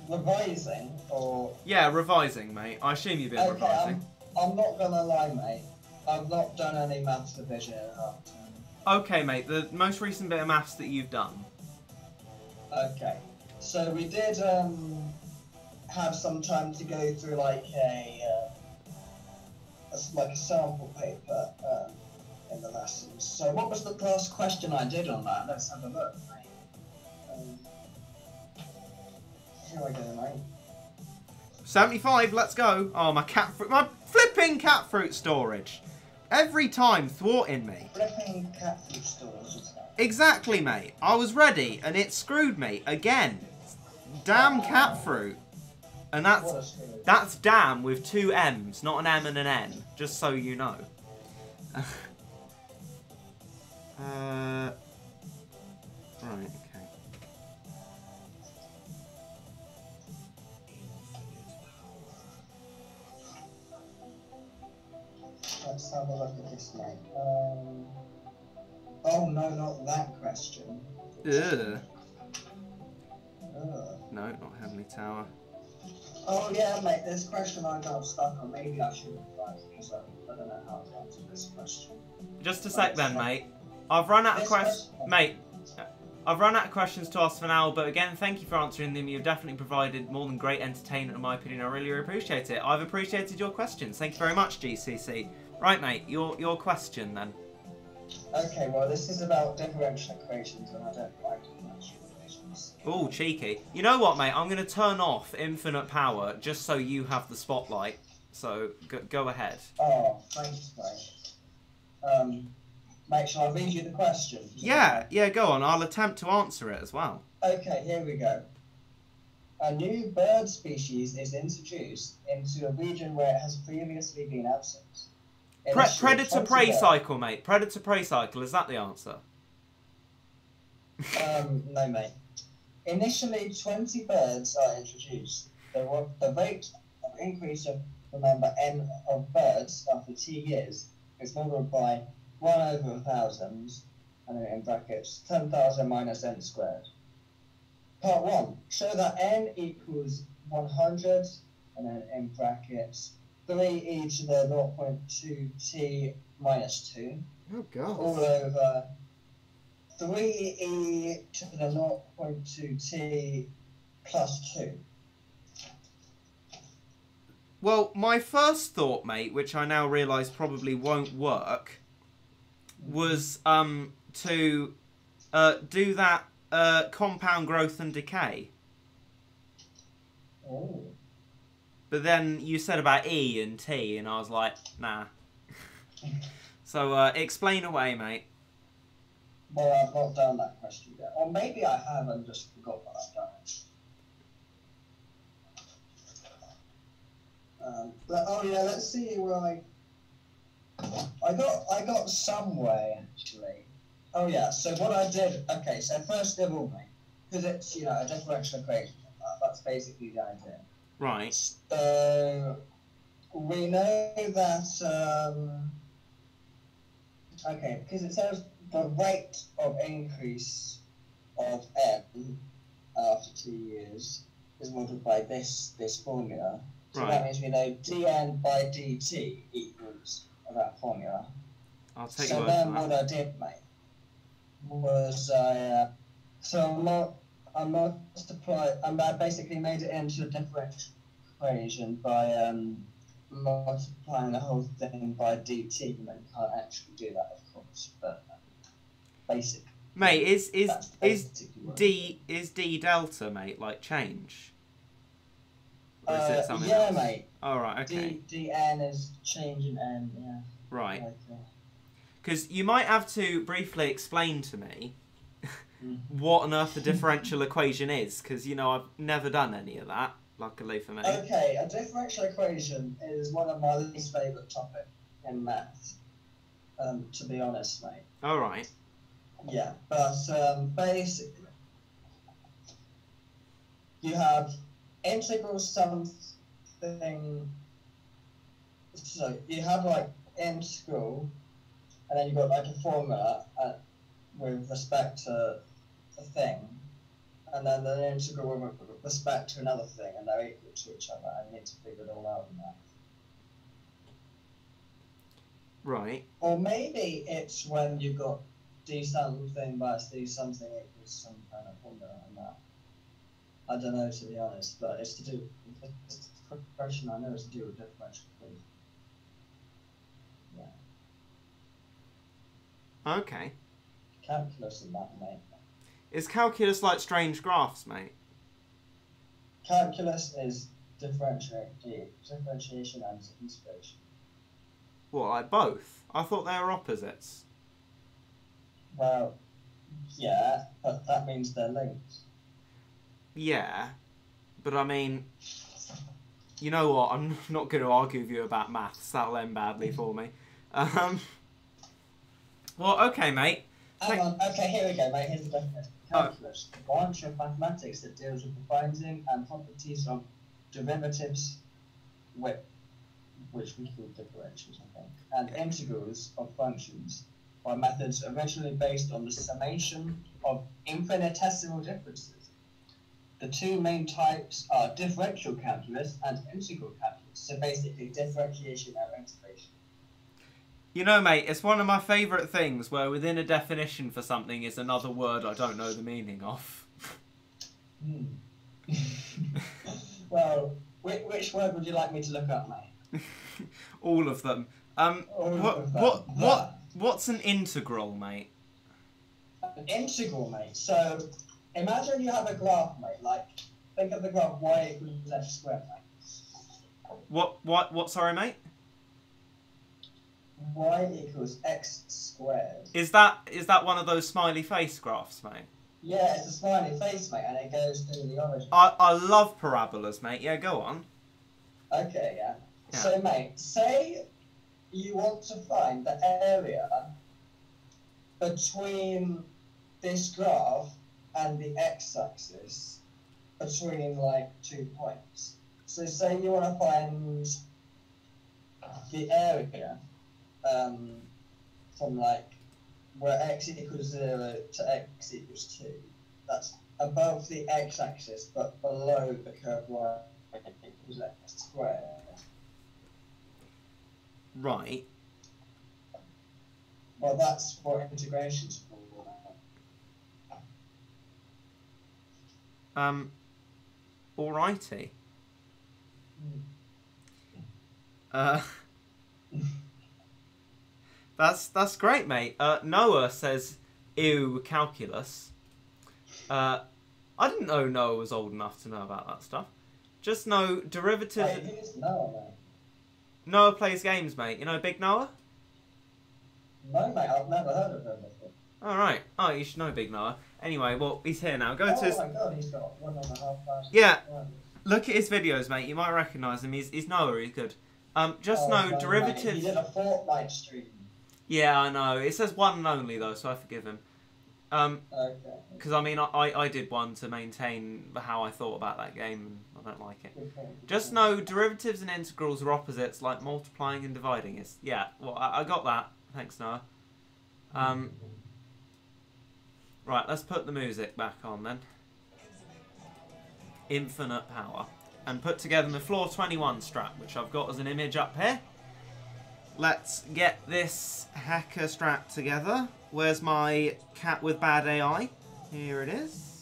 Revising, or... Yeah, revising, mate. I assume you've been revising. I'm not gonna lie, mate. I've not done any maths division in half time. Okay, mate, the most recent bit of maths that you've done. Okay. So we did have some time to go through like a sample paper in the lessons. So what was the first question I did on that? Let's have a look, mate. Here I go, mate. 75, let's go. Oh, my flipping cat fruit storage. Every time thwarting me. Flipping cat food storage. Exactly, mate. I was ready, and it screwed me again. Damn cat fruit. And that's damn with 2 M's, not an M and an N. Just so you know. Right. Okay. Let's have a look at this, mate. Oh no, not that question. Ugh. No, not Heavenly Tower. Oh yeah, mate, this question I got stuck on. Maybe I should have because I don't know how to answer this question. Just a sec then, mate. I've run out of questions. Mate, I've run out of questions to ask for now, but again, thank you for answering them. You've definitely provided more than great entertainment, in my opinion. I really appreciate it. I've appreciated your questions. Thank you very much, GCC. Right, mate, your question then. Okay, well, this is about differential equations, and I don't like differential equations. Oh, cheeky. You know what, mate? I'm going to turn off infinite power just so you have the spotlight. So, go ahead. Oh, thanks, mate. Mate, shall I read you the question? Yeah, go on. I'll attempt to answer it as well. Okay, here we go. A new bird species is introduced into a region where it has previously been absent. Predator-prey cycle, mate. Predator-prey cycle. Is that the answer? No, mate. Initially, 20 birds are introduced. The rate of increase of, remember, n of birds after 2 years is multiplied by 1 over 1,000, and then in brackets, 10,000 minus n squared. Part 1. Show that n equals 100, and then in brackets, 3e to the 0.2t minus 2. Oh, God. All over 3e to the 0.2t plus 2. Well, my first thought, mate, which I now realise probably won't work, was to do that compound growth and decay. Oh. But then you said about E and T, and I was like, nah. So, explain away, mate. Well, I've not done that question yet. Or maybe I have and just forgot that I've done it. But, oh yeah, let's see where I got somewhere, actually. Oh yeah, so what I did, okay, so first of all, mate, because it's, you know, a differential equation, that's basically the idea. Right. So, we know that, okay, because it says the rate of increase of n after 2 years is modeled by this formula. So Right. that means we know dn by dt equals that formula. I'll take So your word then for that. what I did, mate, was I basically made it into a differential equation by multiplying the whole thing by dt, and then you can't actually do that, of course, but basic. Mate, is That's basically what D delta, mate, like change? Or is it something yeah, else? mate. Oh, right, okay. dn is change in n, yeah. Right. Like, Because you might have to briefly explain to me what on earth a differential equation is, because, you know, I've never done any of that, luckily for me. okay, a differential equation is one of my least favourite topics in maths, to be honest, mate. All right. Yeah, but basically, you have integral something. So you have like integral, and then you've got like a formula with respect to a thing, and then the integral with respect to another thing, and they're equal to each other, and you need to figure it all out in that. Right. Or maybe it's when you've got d something minus d something equals some kind of formula and that. I don't know, to be honest, but it's to do. It's a question I know is to do with differential equations. Yeah. Okay. Calculus and that, mate. Is calculus like strange graphs, mate? Calculus is differentiation and integration. What, like both? I thought they were opposites. Well, yeah, but that means they're linked. Yeah, but I mean, you know what? I'm not going to argue with you about maths. That'll end badly for me. Well, okay, mate. Hang on. Okay, here we go, mate. Here's the definition. Calculus, the branch of mathematics that deals with the finding and properties of derivatives, which we call differentials, I think, and integrals of functions by methods originally based on the summation of infinitesimal differences. The two main types are differential calculus and integral calculus. So basically, differentiation and integration. You know, mate, it's one of my favourite things where within a definition for something is another word I don't know the meaning of. Well, which word would you like me to look up, mate? All of them. What's an integral, mate? An integral, mate. So imagine you have a graph, mate. Like, think of the graph y equals x squared, mate. What? Sorry, mate. Y equals x squared. Is that one of those smiley face graphs, mate? Yeah, it's a smiley face, mate, and it goes through the origin. I love parabolas, mate. Yeah, go on. Okay, yeah. So, mate, say you want to find the area between this graph and the x-axis between, like, 2 points. So say you want to find the area from, like, where x equals 0 to x equals 2. That's above the x-axis, but below the curve y equals x squared. Right. Well, that's what integration's for. Alrighty. That's great, mate. Noah says, ew, calculus. I didn't know Noah was old enough to know about that stuff. Just know derivatives. Wait, who is Noah, mate? Noah plays games, mate. You know Big Noah? No, mate, I've never heard of him before. Alright. Oh, you should know Big Noah. Anyway, well, he's here now. Go to his... Oh my god, he's got 1.5,000. Yeah. Look at his videos, mate. You might recognise him. He's Noah. He's good. Just know no, derivatives... Mate, he did a Fortnite stream. Yeah, I know. It says one and only, though, so I forgive him. Okay. Because, I mean, I did one to maintain how I thought about that game, and I don't like it. Okay. Just know derivatives and integrals are opposites, like multiplying and dividing is. Yeah, well, I got that. Thanks, Noah. Right, let's put the music back on then. Infinite power. And put together the floor 21 strat, which I've got as an image up here. Let's get this hacker strat together. Where's my cat with bad AI? Here it is.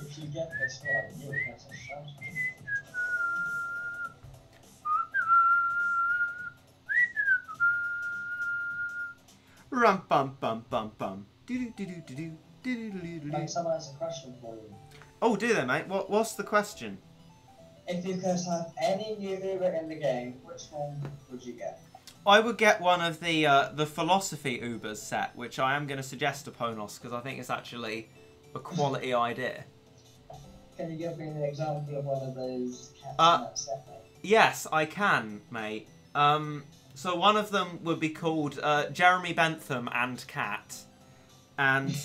If you get this right, you'll get a shot. Rum bum bum bum bum. Do do do do do do do do do. Mate, someone has a question for you. Oh, do they, mate? What's the question? If you could have any new Uber in the game, which one would you get? I would get one of the philosophy Ubers set, which I am going to suggest to Ponos because I think it's actually a quality idea. Can you give me an example of one of those cats in that set, mate? Yes, I can, mate. So one of them would be called Jeremy Bentham and Cat, and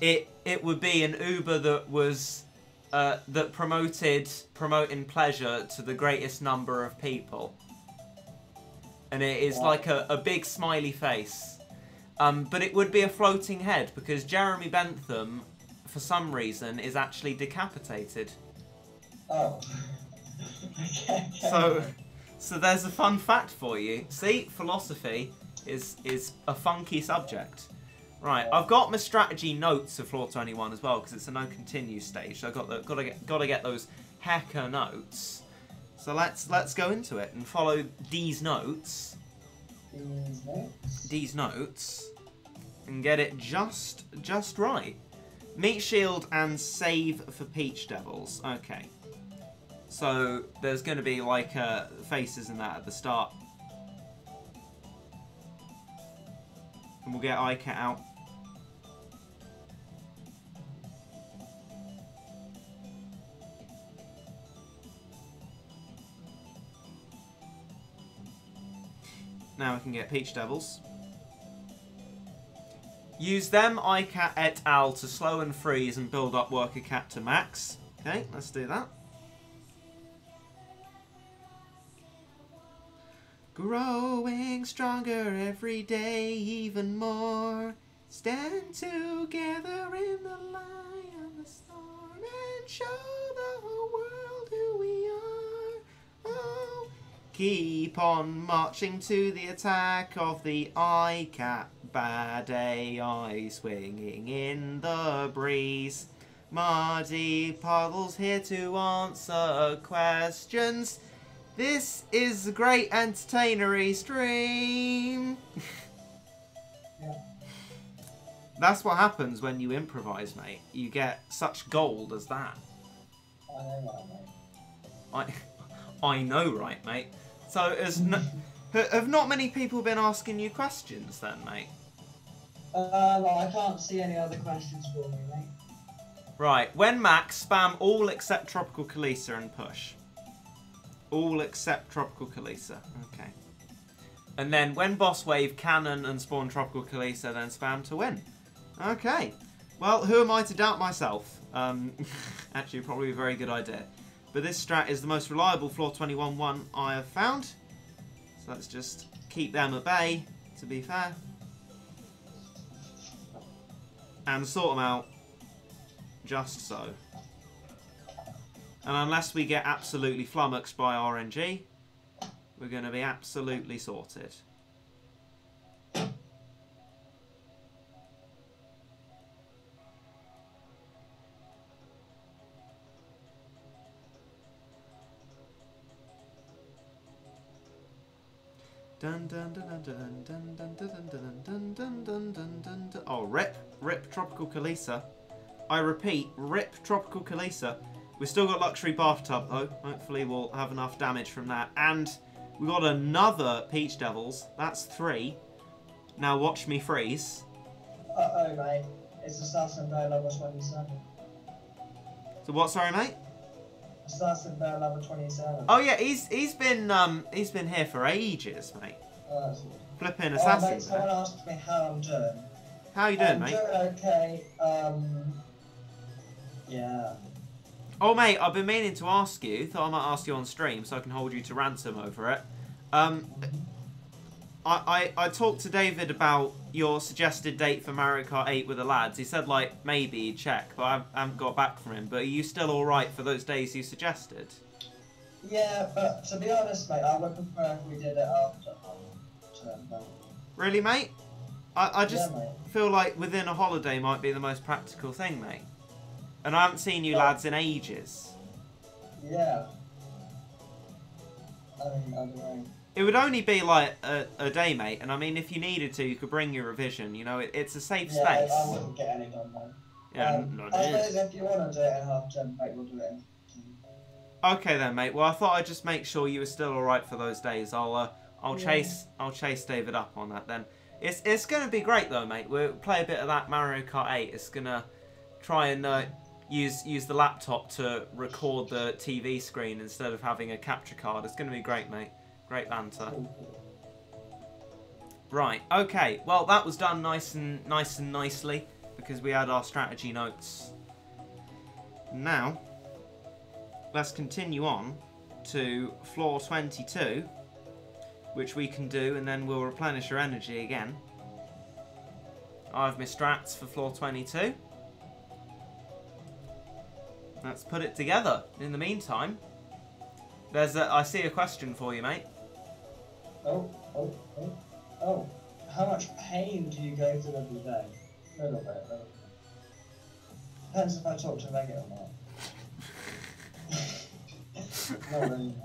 it would be an Uber that was that promoting pleasure to the greatest number of people, and it is like a big smiley face, but it would be a floating head because Jeremy Bentham, for some reason, is actually decapitated. Oh. So there's a fun fact for you. See, philosophy is a funky subject. Right, I've got my strategy notes of floor 21 as well because it's a no continue stage. So I've gotta get those hacker notes. So let's go into it and follow these notes. These notes, and get it just right. Meat shield and save for peach devils. Okay. So there's going to be like faces and that at the start. And we'll get iCat out. Now we can get peach devils. Use them, iCat et al. To slow and freeze and build up worker cat to max. Okay, let's do that. Growing stronger every day, even more. Stand together in the light of the storm and show the whole world who we are. Oh, keep on marching to the attack of the iCat. Bad AI swinging in the breeze. MuddyPuddle's here to answer questions. This is a great entertainery stream. Yeah. That's what happens when you improvise, mate. You get such gold as that. I know that, mate. I know, right, mate? So, have not many people been asking you questions then, mate? I can't see any other questions for me, mate. Right, when max, spam all except Tropical Kalisa and push. All except Tropical Kalisa. Okay. And then when boss wave, cannon and spawn Tropical Kalisa, then spam to win. Okay. Well, who am I to doubt myself? Actually, probably a very good idea. But this strat is the most reliable floor 21 one I have found. So let's just keep them at bay, to be fair. And sort them out just so. And unless we get absolutely flummoxed by RNG, we're going to be absolutely sorted. Oh, rip Tropical Kalisa. I repeat, rip Tropical Kalisa. We've still got Luxury Bathtub though. Hopefully we'll have enough damage from that. And we got another Peach Devils. That's 3. Now watch me freeze. Uh-oh, mate. It's Assassin Day level 27. So what, sorry, mate? Assassin Bear level 27. Oh yeah, he's been here for ages, mate. Oh, that's good. Flipping Oh, assassin. mate, someone asked me how I'm doing. How you doing, I'm mate? doing okay. Yeah. Oh mate, I've been meaning to ask you. Thought I might ask you on stream so I can hold you to ransom over it. I talked to David about your suggested date for Mario Kart 8 with the lads. He said like maybe he'd check, but I haven't got back from him. But are you still all right for those days you suggested? Yeah, but to be honest, mate, I would prefer if we did it after term. Really, mate? I just Yeah, mate. feel like within a holiday might be the most practical thing, mate. And I haven't seen you lads in ages. Yeah. I don't know. It would only be like a day, mate. And I mean, if you needed to, you could bring your revision. You know, it's a safe space. I wouldn't get any done, mate. Yeah, I suppose if you want to do it in half term, mate, we'll do it in. Okay then, mate. Well, I thought I'd just make sure you were still all right for those days. I'll chase David up on that then. It's gonna be great though, mate. We'll play a bit of that Mario Kart 8. It's gonna try and use the laptop to record the TV screen instead of having a capture card. It's gonna be great, mate. Great banter. Right. Okay. Well, that was done nice and nicely because we had our strategy notes. Now, let's continue on to floor 22, which we can do, and then we'll replenish our energy again. I have my strats for floor 22. Let's put it together. In the meantime, I see a question for you, mate. Oh. How much pain do you go through every day? A little bit. Depends if I talk to Megan or not. Not really, mate.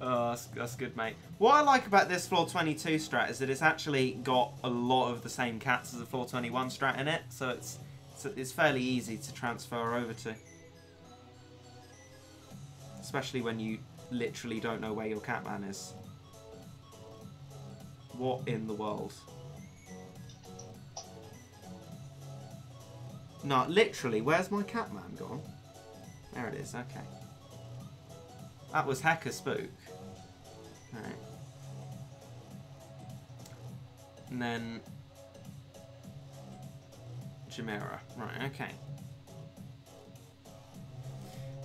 Oh, that's good, mate. What I like about this floor 22 strat is that it's actually got a lot of the same cats as the floor 21 strat in it, so it's fairly easy to transfer over to. Especially when you literally don't know where your Catman is. What in the world? No, literally, where's my Catman gone? There it is, okay. That was hecka spook. Alright. And then Chimera. Right, okay.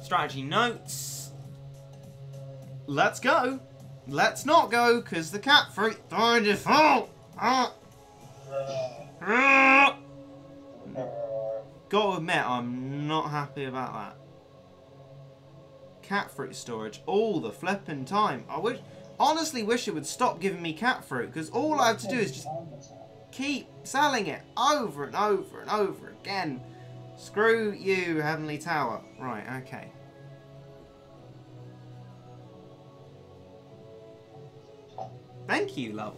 Strategy notes. Let's go. Let's not go, because the cat fruit by default. Gotta admit, I'm not happy about that. Cat fruit storage all the flipping time. Honestly wish it would stop giving me cat fruit, because all I have to do is just keep selling it over and over and over again. Screw you, Heavenly Tower. Right, okay. Thank you, love.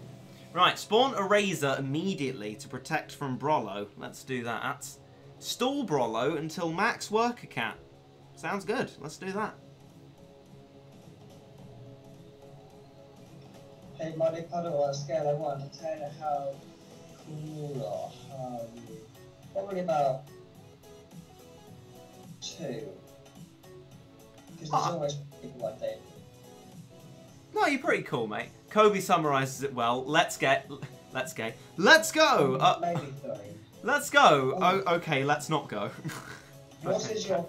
Right, spawn a razor immediately to protect from Brollo. Let's do that. Stall Brollo until max worker cat. Sounds good. Let's do that. Hey, MuddyPuddle, on a scale of 1 to 10, how cool are you? Probably about 2. Because there's always people like David. No, you're pretty cool, mate. Kobe summarizes it well. Let's go. Maybe 3. Let's go. Oh, okay, let's not go. What is your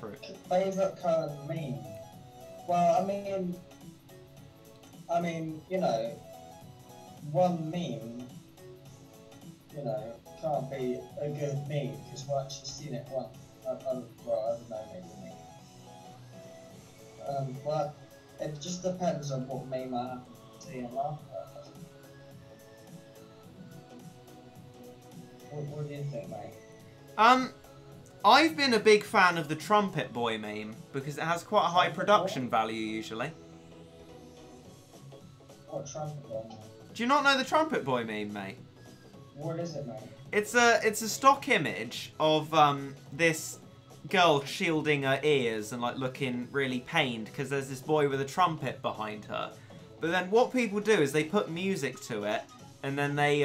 favourite current meme? Well, I mean, you know, one meme, you know, can't be a good meme because we've actually seen it once. I don't know, maybe meme. But it just depends on what meme I happen to see and laugh at. What do you think, mate? I've been a big fan of the Trumpet Boy meme because it has quite a high production value usually. What Trumpet Boy meme? Do you not know the Trumpet Boy meme, mate? What is it, mate? It's a stock image of this girl shielding her ears and like looking really pained because there's this boy with a trumpet behind her. But then what people do is they put music to it and then they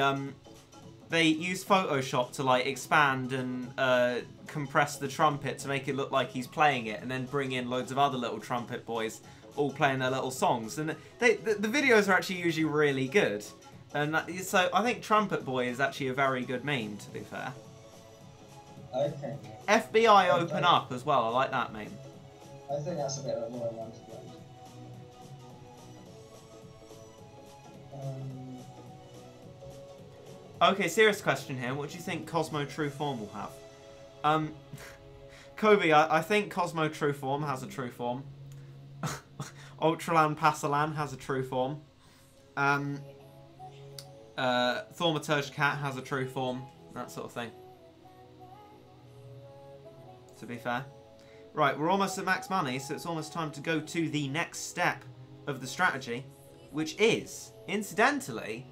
they use Photoshop to like expand and compress the trumpet to make it look like he's playing it, and then bring in loads of other little trumpet boys all playing their little songs. And the videos are actually usually really good. And so I think Trumpet Boy is actually a very good meme, to be fair. Okay. FBI Open Up as well. I like that meme. I think that's a bit of a annoying one to be honest. Okay, serious question here. What do you think Cosmo True Form will have? Kobe, I think Cosmo True Form has a true form. Ultralan Passalan has a true form. Thaumaturge Cat has a true form. That sort of thing. To be fair. Right, we're almost at max money, so it's almost time to go to the next step of the strategy, which is, incidentally,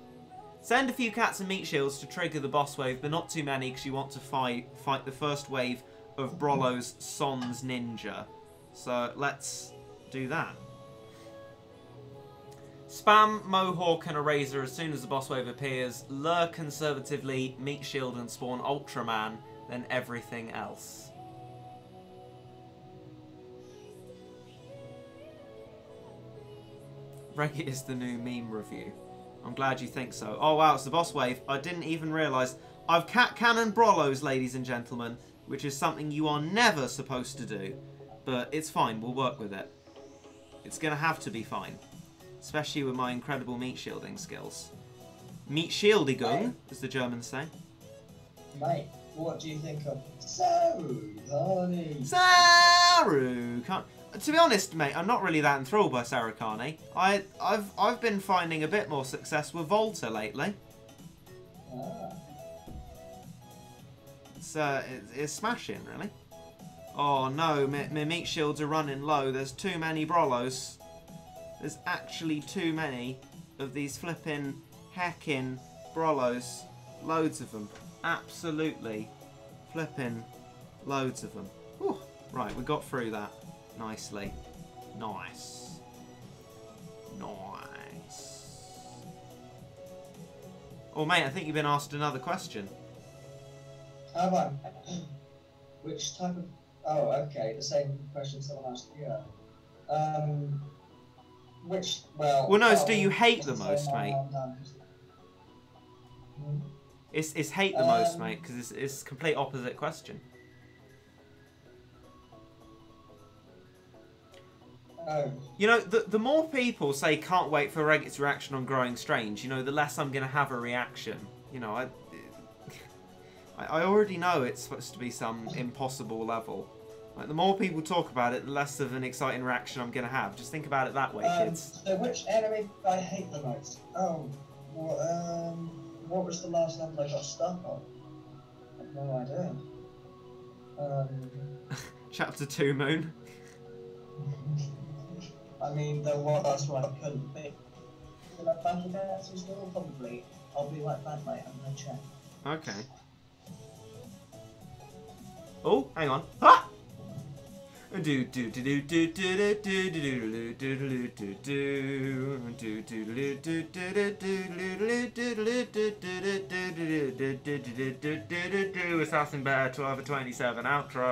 send a few cats and meat shields to trigger the boss wave, but not too many because you want to fight the first wave of Brollo's Sons Ninja. So let's do that. Spam Mohawk and Eraser as soon as the boss wave appears. Lure conservatively, meat shield and spawn Ultraman, then everything else. Reddit is the new meme review. I'm glad you think so. Oh wow, it's the boss wave. I didn't even realise. I've cat cannon Brollos, ladies and gentlemen, which is something you are never supposed to do. But it's fine, we'll work with it. It's going to have to be fine. Especially with my incredible meat shielding skills. Meat shieldigung, as the Germans say. Mate, what do you think of Saru? Saru! To be honest, mate, I'm not really that enthralled by Sarukani. I've been finding a bit more success with Volta lately. Ah. It's smashing, really. Oh no, my meat shields are running low. There's too many Brollos. There's actually too many of these flipping, heckin' Brollos. Loads of them. Absolutely flipping loads of them. Whew. Right, we got through that. Nicely. Nice. Nice. Oh, mate, I think you've been asked another question. Have I? Which type of... Oh, okay, the same question someone asked you. Which, well... Well, no, it's do you hate the most, mate? It's hate the most, mate, because it's a complete opposite question. Oh. You know, the more people say can't wait for Reggit's reaction on Growing Strange, you know, the less I'm going to have a reaction. You know, I already know it's supposed to be some impossible level. Like, the more people talk about it, the less of an exciting reaction I'm going to have. Just think about it that way, kids. So which enemy I hate the most? Oh, well, what was the last level I got stuck on? I have no idea. Chapter 2, Moon. I mean, the last one I couldn't beat. Will I battle that still? Probably. I'll be right back, mate. I'm gonna check. Okay. Oh, hang on. Ah! Assassin Bear 12/27 outro.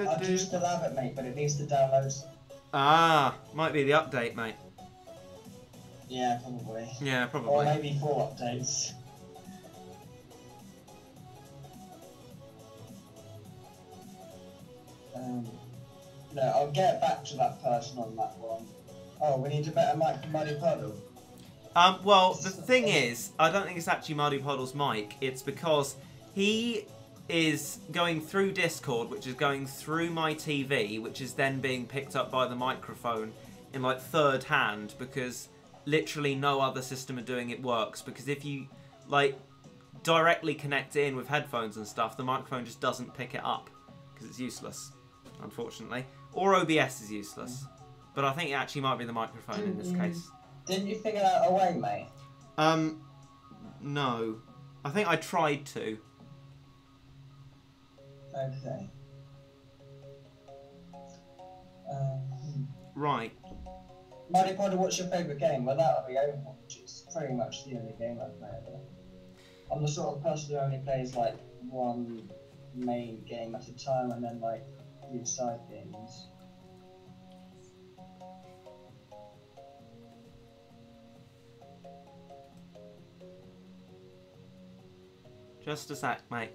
I do still have it, mate, but it needs to download. Ah, might be the update, mate. Yeah, probably. Yeah, probably. Or maybe 4 updates. No, I'll get back to that person on that one. Oh, we need a better mic for MuddyPuddle. Well, the thing is, I don't think it's actually MuddyPuddle's mic. It's because he is going through Discord, which is going through my TV, which is then being picked up by the microphone in like third hand, because literally no other system of doing it works. Because if you like directly connect it in with headphones and stuff, the microphone just doesn't pick it up because it's useless, unfortunately. Or OBS is useless. But I think it actually might be the microphone in this case. Didn't you figure out a way, mate? No. I think I tried to. Okay. Right. MuddyPuddle, what's your favourite game? Well, that'll be Overwatch. It's pretty much the only game I've played. I'm the sort of person who only plays like one main game at a time and then like 3 side games. Just a sec, mate.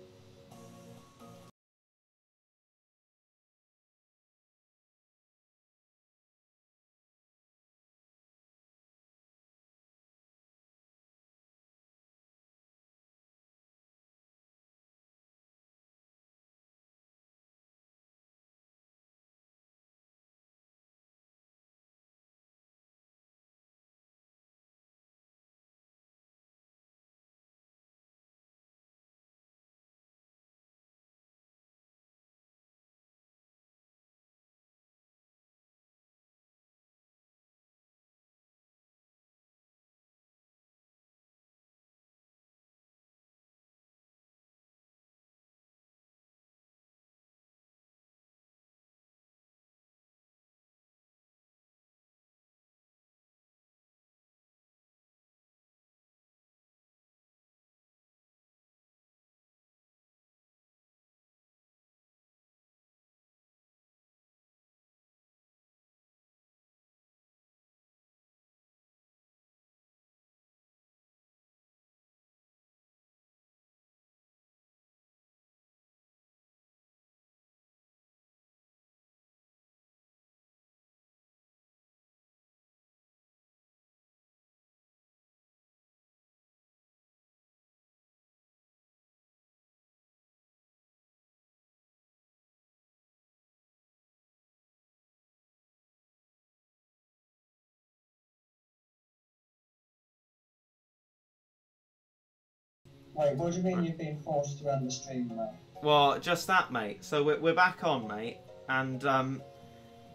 Wait, what do you mean you've been forced to end the stream now? Well, just that, mate. So we're back on, mate, and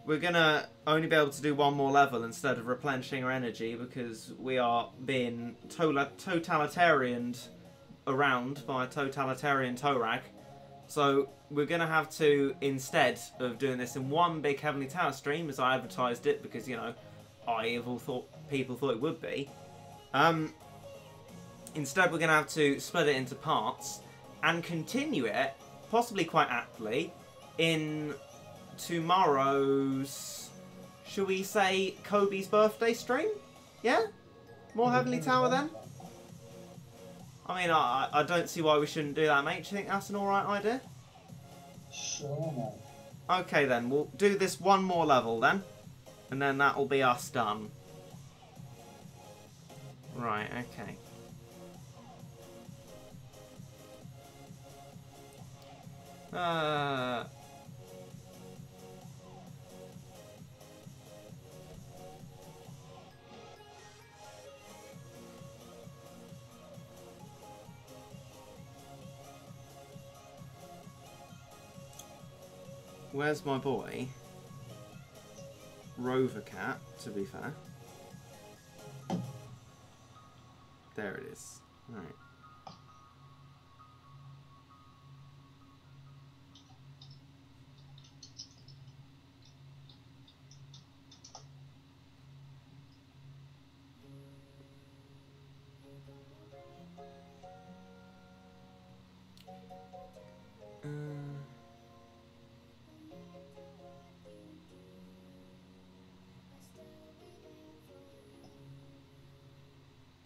we're gonna only be able to do one more level instead of replenishing our energy because we are being totalitarian around by a totalitarian Torag. So we're gonna have to, instead of doing this in one big Heavenly Tower stream, as I advertised it, because you know, people thought it would be. Instead, we're gonna have to split it into parts and continue it, possibly quite aptly, in tomorrow's, shall we say, Kobe's birthday stream? Yeah? More Heavenly Tower then? I mean, I don't see why we shouldn't do that, mate. Do you think that's an alright idea? Sure, mate. Okay then, we'll do this one more level then, and then that'll be us done. Right, okay. Where's my boy? Rover Cat, to be fair. There it is. Right.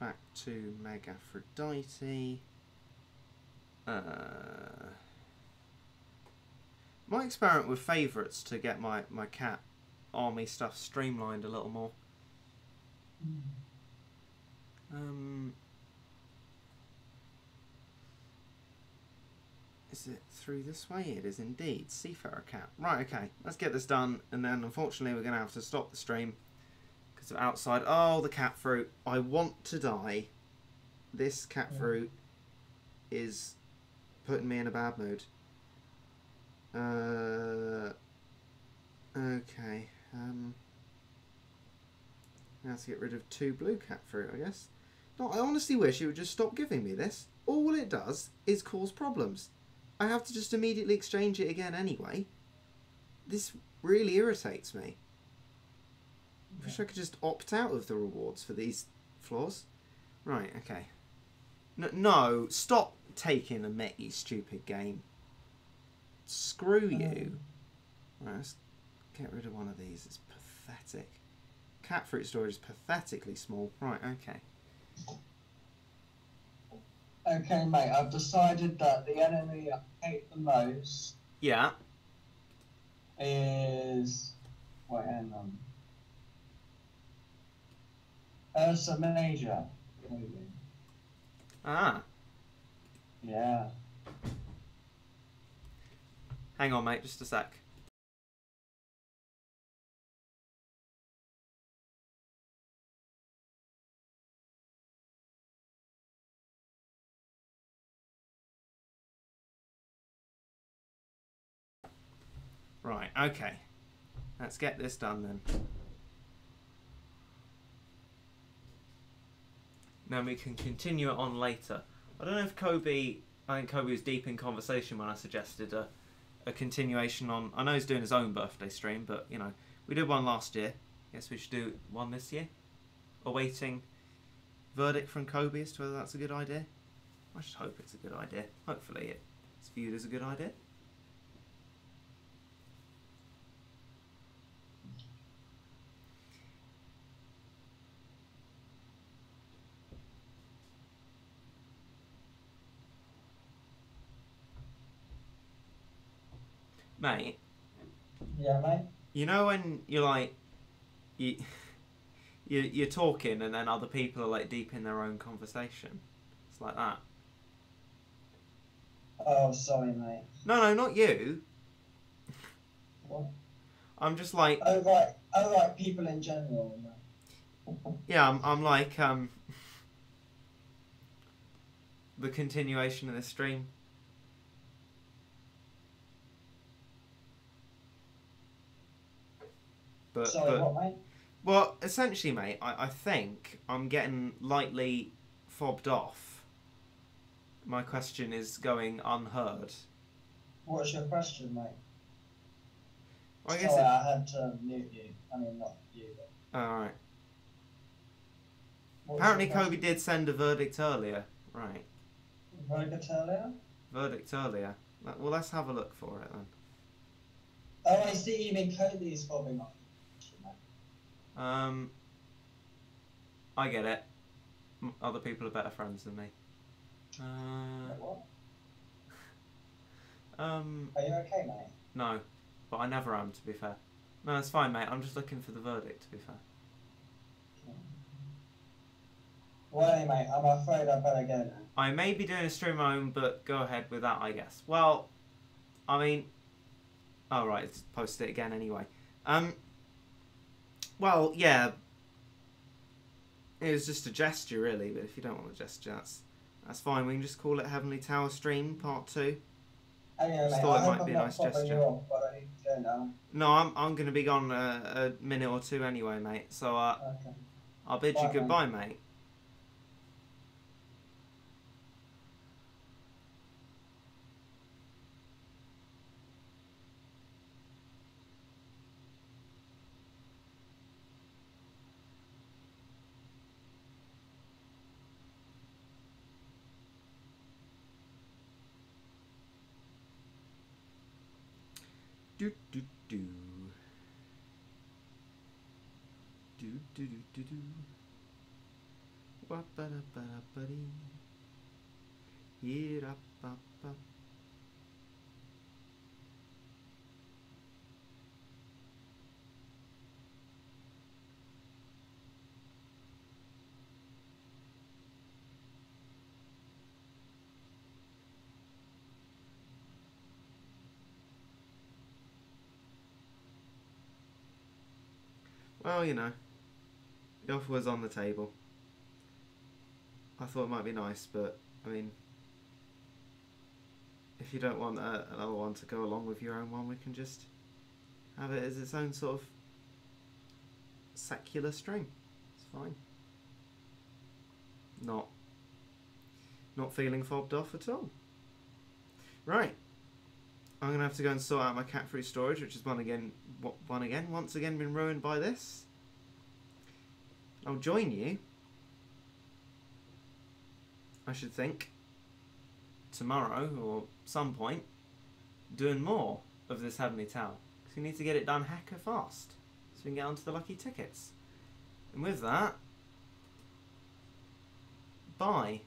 Back to Meg Aphrodite. Might experiment with favourites to get my cat army stuff streamlined a little more. Is it through this way? It is indeed. Seafarer cat. Right, okay. Let's get this done, and then unfortunately we're going to have to stop the stream because of outside. Oh, the cat fruit. I want to die. This cat fruit is putting me in a bad mood. Okay. Now to get rid of 2 blue cat fruit, I guess. No, I honestly wish it would just stop giving me this. All it does is cause problems. I have to just immediately exchange it again anyway. This really irritates me. I wish I could just opt out of the rewards for these floors. Right, okay. No, stop taking a mick, you stupid game. Screw you. Right, let's get rid of one of these. It's pathetic. Cat fruit storage is pathetically small. Right, okay. Okay, mate, I've decided that the enemy I hate the most Yeah. is... Wait, hang on. Ursa Major. Ah. Yeah. Hang on, mate, just a sec. Right, okay. Let's get this done then. Then we can continue it on later. I don't know if Kobe... I think Kobe was deep in conversation when I suggested a continuation on... I know he's doing his own birthday stream, but, you know, we did one last year. Guess we should do one this year. Awaiting verdict from Kobe as to whether that's a good idea. I just hope it's a good idea. Hopefully it's viewed as a good idea. Mate. Yeah, mate? You know when you're like... You're talking and then other people are like deep in their own conversation. It's like that. Oh, sorry, mate. No, not you. What? I'm just like... Oh, right, people in general. Yeah, I'm like, the continuation of this stream. Sorry, what, mate? Well, essentially, mate, I think I'm getting lightly fobbed off. My question is going unheard. What's your question, mate? Well, I guess Sorry, I had to mute you. I mean, not you, but... Alright. What's Apparently your Kobe question? did send a verdict earlier. Right. Verdict earlier? Verdict earlier. Well, let's have a look for it then. Oh, I see. You mean Kobe's fobbing off. I get it. Other people are better friends than me. What? Are you okay, mate? No, but I never am, to be fair. No, it's fine, mate. I'm just looking for the verdict, to be fair. Well, mate, I'm afraid I better go now. I may be doing a stream of my own, but go ahead with that, I guess. Well, I mean... Oh, right, it's posted it again anyway. Well, yeah. It was just a gesture, really, but if you don't want a gesture, that's fine. We can just call it Heavenly Tower Stream Part 2. Anyway, Just mate, thought I it hope might be I'm a not nice fobbing gesture. you off, but I need to go now. No, I'm going to be gone a minute or two anyway, mate. So Okay. I'll bid you Bye, goodbye, mate. Do do do. Do do do do do. Wa ba da ba da ba dee. Yee da ba ba. Well, you know, the offer was on the table. I thought it might be nice, but, I mean, if you don't want another one to go along with your own one, we can just have it as its own sort of secular stream. It's fine. Not feeling fobbed off at all. Right. I'm going to have to go and sort out my cat fruit storage, which is once again been ruined by this. I'll join you I should think, tomorrow or some point, doing more of this Heavenly Tale. Because we need to get it done hecka fast, so we can get onto the lucky tickets. And with that, bye.